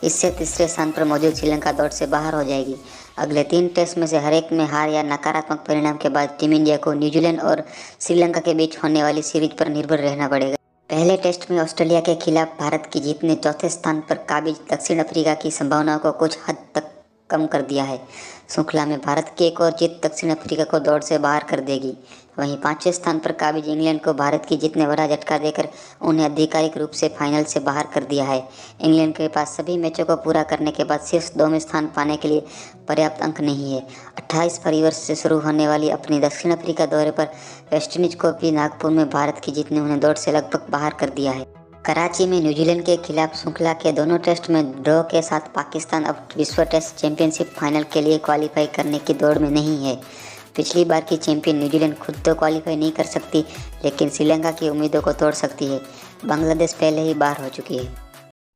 इससे तीसरे स्थान पर मौजूद श्रीलंका दौड़ से बाहर हो जाएगी। अगले 3 टेस्ट में से हर एक में हार या नकारात्मक परिणाम के बाद टीम इंडिया को न्यूजीलैंड और श्रीलंका के बीच होने वाली सीरीज पर निर्भर रहना पड़ेगा। पहले टेस्ट में ऑस्ट्रेलिया के खिलाफ भारत की जीत ने चौथे स्थान पर काबिज दक्षिण अफ्रीका की संभावनाओं को कुछ हद तक कम कर दिया है। श्रृंखला में भारत की एक और जीत दक्षिण अफ्रीका को दौड़ से बाहर कर देगी। वहीं 5वें स्थान पर काबिज इंग्लैंड को भारत की जीत ने बड़ा झटका देकर उन्हें आधिकारिक रूप से फाइनल से बाहर कर दिया है। इंग्लैंड के पास सभी मैचों को पूरा करने के बाद शीर्ष 2 में स्थान पाने के लिए पर्याप्त अंक नहीं है। 28 फरवरी से शुरू होने वाली अपनी दक्षिण अफ्रीका दौरे पर वेस्टइंडीज को भी नागपुर में भारत की जीत ने उन्हें दौड़ से लगभग बाहर कर दिया है। कराची में न्यूजीलैंड के खिलाफ श्रृंखला के दोनों टेस्ट में ड्रॉ के साथ पाकिस्तान अब विश्व टेस्ट चैंपियनशिप फाइनल के लिए क्वालिफाई करने की दौड़ में नहीं है। पिछली बार की चैंपियन न्यूजीलैंड खुद तो क्वालिफाई नहीं कर सकती, लेकिन श्रीलंका की उम्मीदों को तोड़ सकती है। बांग्लादेश पहले ही बाहर हो चुकी है।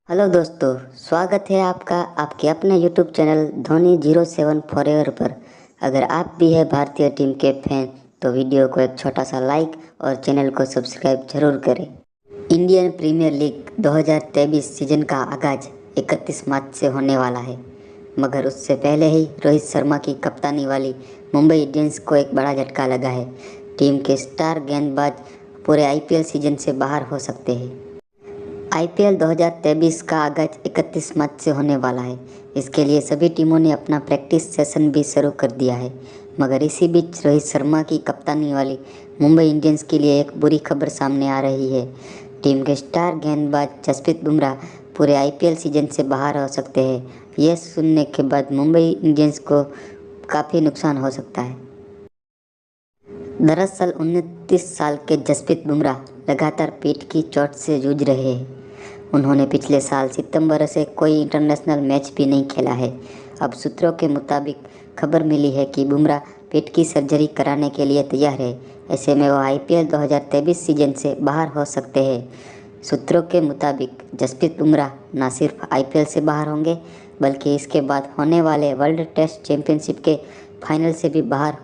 हेलो दोस्तों, स्वागत है आपका आपके अपने यूट्यूब चैनल धोनी 07 फॉरएवर पर। अगर आप भी है भारतीय टीम के फैन तो वीडियो को एक छोटा सा लाइक और चैनल को सब्सक्राइब जरूर करें। इंडियन प्रीमियर लीग 2023 सीजन का आगाज 31 मार्च से होने वाला है। मगर उससे पहले ही रोहित शर्मा की कप्तानी वाली मुंबई इंडियंस को एक बड़ा झटका लगा है। टीम के स्टार गेंदबाज पूरे आईपीएल सीजन से बाहर हो सकते हैं। आईपीएल 2023 का आगाज 31 मार्च से होने वाला है। इसके लिए सभी टीमों ने अपना प्रैक्टिस सेशन भी शुरू कर दिया है। मगर इसी बीच रोहित शर्मा की कप्तानी वाली मुंबई इंडियंस के लिए एक बुरी खबर सामने आ रही है। टीम के स्टार गेंदबाज जसप्रीत बुमराह पूरे आईपीएल सीजन से बाहर हो सकते हैं। यह सुनने के बाद मुंबई इंडियंस को काफ़ी नुकसान हो सकता है। दरअसल 29 साल के जसप्रीत बुमराह लगातार पीठ की चोट से जूझ रहे हैं। उन्होंने पिछले साल सितंबर से कोई इंटरनेशनल मैच भी नहीं खेला है। अब सूत्रों के मुताबिक खबर मिली है कि बुमराह पीठ की सर्जरी कराने के लिए तैयार है। ऐसे में वो आईपीएल 2023 सीजन से बाहर हो सकते हैं। सूत्रों के मुताबिक जसप्रीत बुमराह न सिर्फ आईपीएल से बाहर होंगे बल्कि इसके बाद होने वाले वर्ल्ड टेस्ट चैंपियनशिप के फाइनल से भी बाहर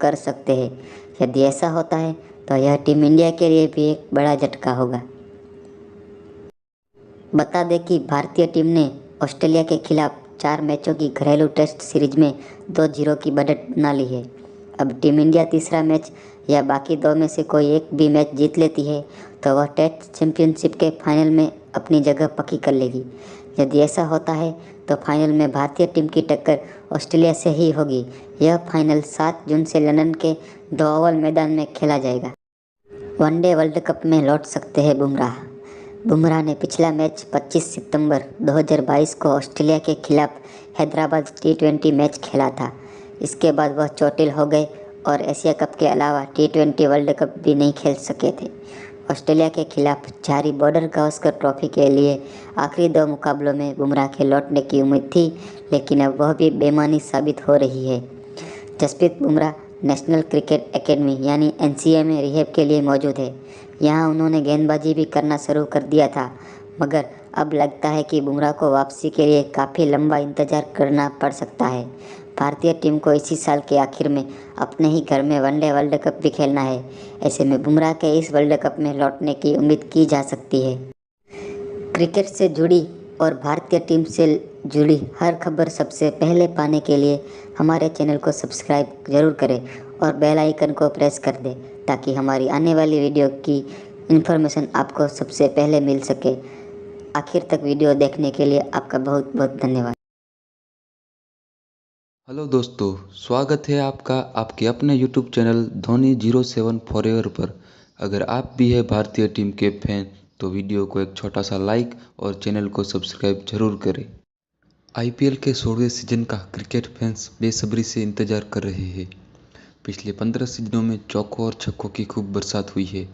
कर सकते हैं। यदि ऐसा होता है तो यह टीम इंडिया के लिए भी एक बड़ा झटका होगा। बता दें कि भारतीय टीम ने ऑस्ट्रेलिया के खिलाफ 4 मैचों की घरेलू टेस्ट सीरीज में 2-0 की बढ़त बना ली है। अब टीम इंडिया तीसरा मैच या बाकी 2 में से कोई एक भी मैच जीत लेती है तो वह टेस्ट चैंपियनशिप के फाइनल में अपनी जगह पक्की कर लेगी। यदि ऐसा होता है तो फाइनल में भारतीय टीम की टक्कर ऑस्ट्रेलिया से ही होगी। यह फाइनल 7 जून से लंदन के द ओवल मैदान में खेला जाएगा। वनडे वर्ल्ड कप में लौट सकते हैं बुमराह ने पिछला मैच 25 सितंबर 2022 को ऑस्ट्रेलिया के खिलाफ हैदराबाद T20 मैच खेला था। इसके बाद वह चोटिल हो गए और एशिया कप के अलावा T20 वर्ल्ड कप भी नहीं खेल सके थे। ऑस्ट्रेलिया के खिलाफ जारी बॉर्डर गावस्कर ट्रॉफी के लिए आखिरी 2 मुकाबलों में बुमराह के लौटने की उम्मीद थी, लेकिन अब वह भी बेमानी साबित हो रही है। Jasprit Bumrah National Cricket Academy यानी NCA में रिहैब के लिए मौजूद है। यहाँ उन्होंने गेंदबाजी भी करना शुरू कर दिया था, मगर अब लगता है कि बुमराह को वापसी के लिए काफ़ी लंबा इंतजार करना पड़ सकता है। भारतीय टीम को इसी साल के आखिर में अपने ही घर में वनडे वर्ल्ड कप भी खेलना है। ऐसे में बुमराह के इस वर्ल्ड कप में लौटने की उम्मीद की जा सकती है। क्रिकेट से जुड़ी और भारतीय टीम से जुड़ी हर खबर सबसे पहले पाने के लिए हमारे चैनल को सब्सक्राइब ज़रूर करें और बेल आइकन को प्रेस कर दें ताकि हमारी आने वाली वीडियो की इन्फॉर्मेशन आपको सबसे पहले मिल सके। आखिर तक वीडियो देखने के लिए आपका बहुत बहुत धन्यवाद। हेलो दोस्तों, स्वागत है आपका आपके अपने यूट्यूब चैनल धोनी 07 फॉरएवर पर। अगर आप भी है भारतीय टीम के फैन तो वीडियो को एक छोटा सा लाइक और चैनल को सब्सक्राइब जरूर करें। आईपीएल के 16वें सीजन का क्रिकेट फैंस बेसब्री से इंतजार कर रहे हैं। पिछले 15 सीजनों में चौकों और छक्कों की खूब बरसात हुई है।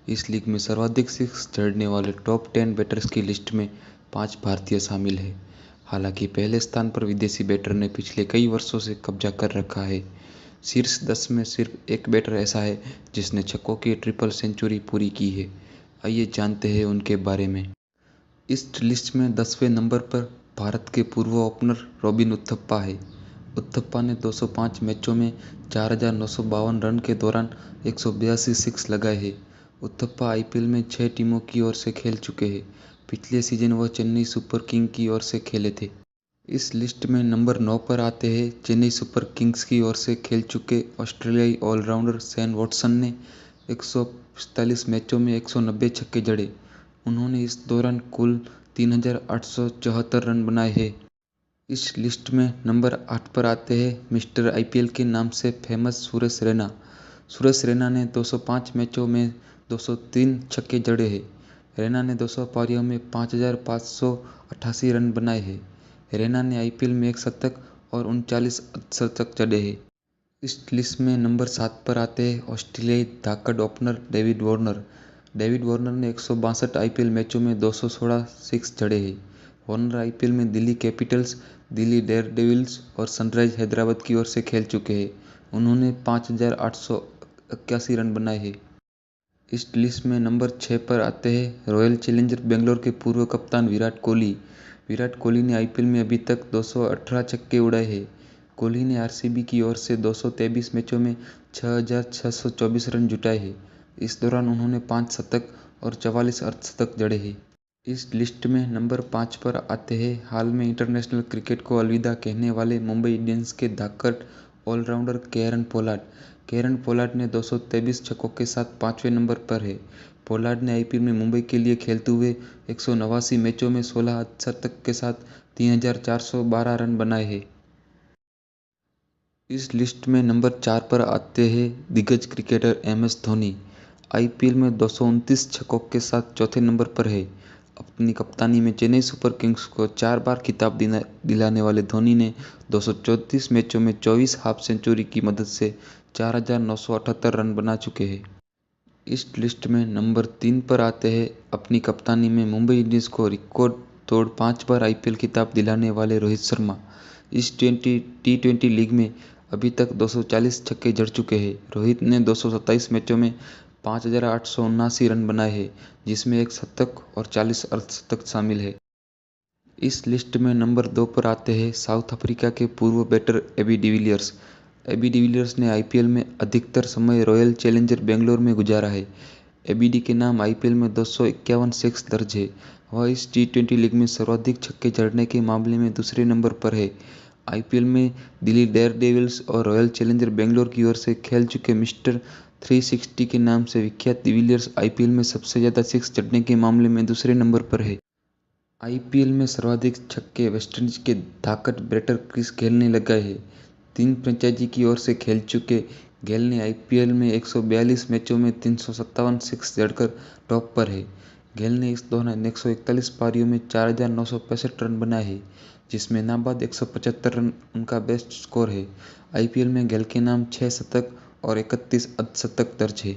इस लीग में सर्वाधिक 6 जड़ने वाले टॉप 10 बैटर्स की लिस्ट में 5 भारतीय शामिल है। हालांकि पहले स्थान पर विदेशी बैटर ने पिछले कई वर्षों से कब्जा कर रखा है। शीर्ष 10 में सिर्फ एक बैटर ऐसा है जिसने छक्कों की ट्रिपल सेंचुरी पूरी की है। आइए जानते हैं उनके बारे में। इस लिस्ट में 10वें नंबर पर भारत के पूर्व ओपनर रॉबिन उथप्पा है। उथप्पा ने 205 मैचों में 4,952 रन के दौरान 182 सिक्स लगाए हैं। उथप्पा आईपीएल में 6 टीमों की ओर से खेल चुके हैं। पिछले सीजन वह चेन्नई सुपर किंग की ओर से खेले थे। इस लिस्ट में नंबर 9 पर आते हैं चेन्नई सुपर किंग्स की ओर से खेल चुके ऑस्ट्रेलियाई ऑलराउंडर शेन वॉटसन ने 145 मैचों में 190 छक्के जड़े। उन्होंने इस दौरान कुल 3,874 रन बनाए हैं। इस लिस्ट में नंबर 8 पर आते हैं मिस्टर आईपीएल के नाम से फेमस सुरेश रैना। सुरेश रैना ने 205 मैचों में 203 छक्के जड़े हैं। रैना ने 200 पारियों में 5,588 रन बनाए हैं। रैना ने आईपीएल में 1 शतक और 39 अर्धशतक जड़े हैं। इस लिस्ट में नंबर 7 पर आते हैं ऑस्ट्रेलियाई धाकड़ opener David Warner. David Warner ने 162 आईपीएल मैचों में 216 सिक्स जड़े हैं। वार्नर आईपीएल में दिल्ली कैपिटल्स, दिल्ली डेयरडेविल्स और सनराइज हैदराबाद की ओर से खेल चुके हैं। उन्होंने 5,881 रन बनाए हैं। इस लिस्ट में नंबर 6 पर आते हैं रॉयल चैलेंजर बेंगलोर के पूर्व कप्तान विराट कोहली। विराट कोहली ने आईपीएल में अभी तक 218 छक्के उड़ाए हैं। कोहली ने आरसीबी की ओर से 223 मैचों में 6,624 रन जुटाए हैं। इस दौरान उन्होंने 5 शतक और 44 अर्धशतक जड़े हैं। इस लिस्ट में नंबर 5 पर आते हैं हाल में इंटरनेशनल क्रिकेट को अलविदा कहने वाले मुंबई इंडियंस के धाकड़ allrounder Kieron Pollard. Kieron Pollard ने 223 छक्कों के साथ 5वें नंबर पर है। पोलार्ड ने आईपीएल में मुंबई के लिए खेलते हुए 189 मैचों में 16 शतक के साथ 3,412 रन बनाए हैं। इस लिस्ट में नंबर 4 पर आते हैं दिग्गज क्रिकेटर एमएस धोनी। आईपीएल में 229 छक्कों के साथ चौथे नंबर पर है। अपनी कप्तानी में चेन्नई सुपर किंग्स को 4 बार खिताब दिलाने वाले धोनी ने 234 मैचों में 24 हाफ सेंचुरी की मदद से 4,978 रन बना चुके हैं। इस लिस्ट में नंबर 3 पर आते हैं अपनी कप्तानी में मुंबई इंडियंस को रिकॉर्ड तोड़ 5 बार आईपीएल खिताब दिलाने वाले रोहित शर्मा। इस टी20 लीग में अभी तक 240 छक्के जड़ चुके हैं। रोहित ने 227 मैचों में 5,879 रन बनाए हैं, जिसमें एक शतक और 40 अर्धशतक शामिल है। इस लिस्ट में नंबर 2 पर आते हैं साउथ अफ्रीका के पूर्व batter AB de Villiers. AB de Villiers ने आईपीएल में अधिकतर समय रॉयल चैलेंजर बेंगलोर में गुजारा है। एबीडी के नाम आईपीएल में 251 सिक्स दर्ज है। वह इस टी20 लीग में सर्वाधिक छक्के जड़ने के मामले में दूसरे नंबर पर है। आईपीएल में दिल्ली डेयरडेविल्स और रॉयल चैलेंजर बेंगलोर की ओर से खेल चुके मिस्टर 360 के नाम से विख्यात डिविलियर्स आईपीएल में सबसे ज़्यादा सिक्स जड़ने के मामले में दूसरे नंबर पर है। आईपीएल में सर्वाधिक छक्के वेस्टइंडीज के धाकड़ बैटर क्रिस गेल ने लगाए हैं। 3 फ्रेंचाइजी की ओर से खेल चुके गेल ने आईपीएल में 142 मैचों में 357 सिक्स जड़कर टॉप पर है। गेल ने इस दौरान 141 पारियों में 4,965 रन बनाए हैं, जिसमें नाबाद 175 रन उनका बेस्ट स्कोर है। आईपीएल में गेल के नाम 6 शतक और 31 अर्धशतक दर्ज है।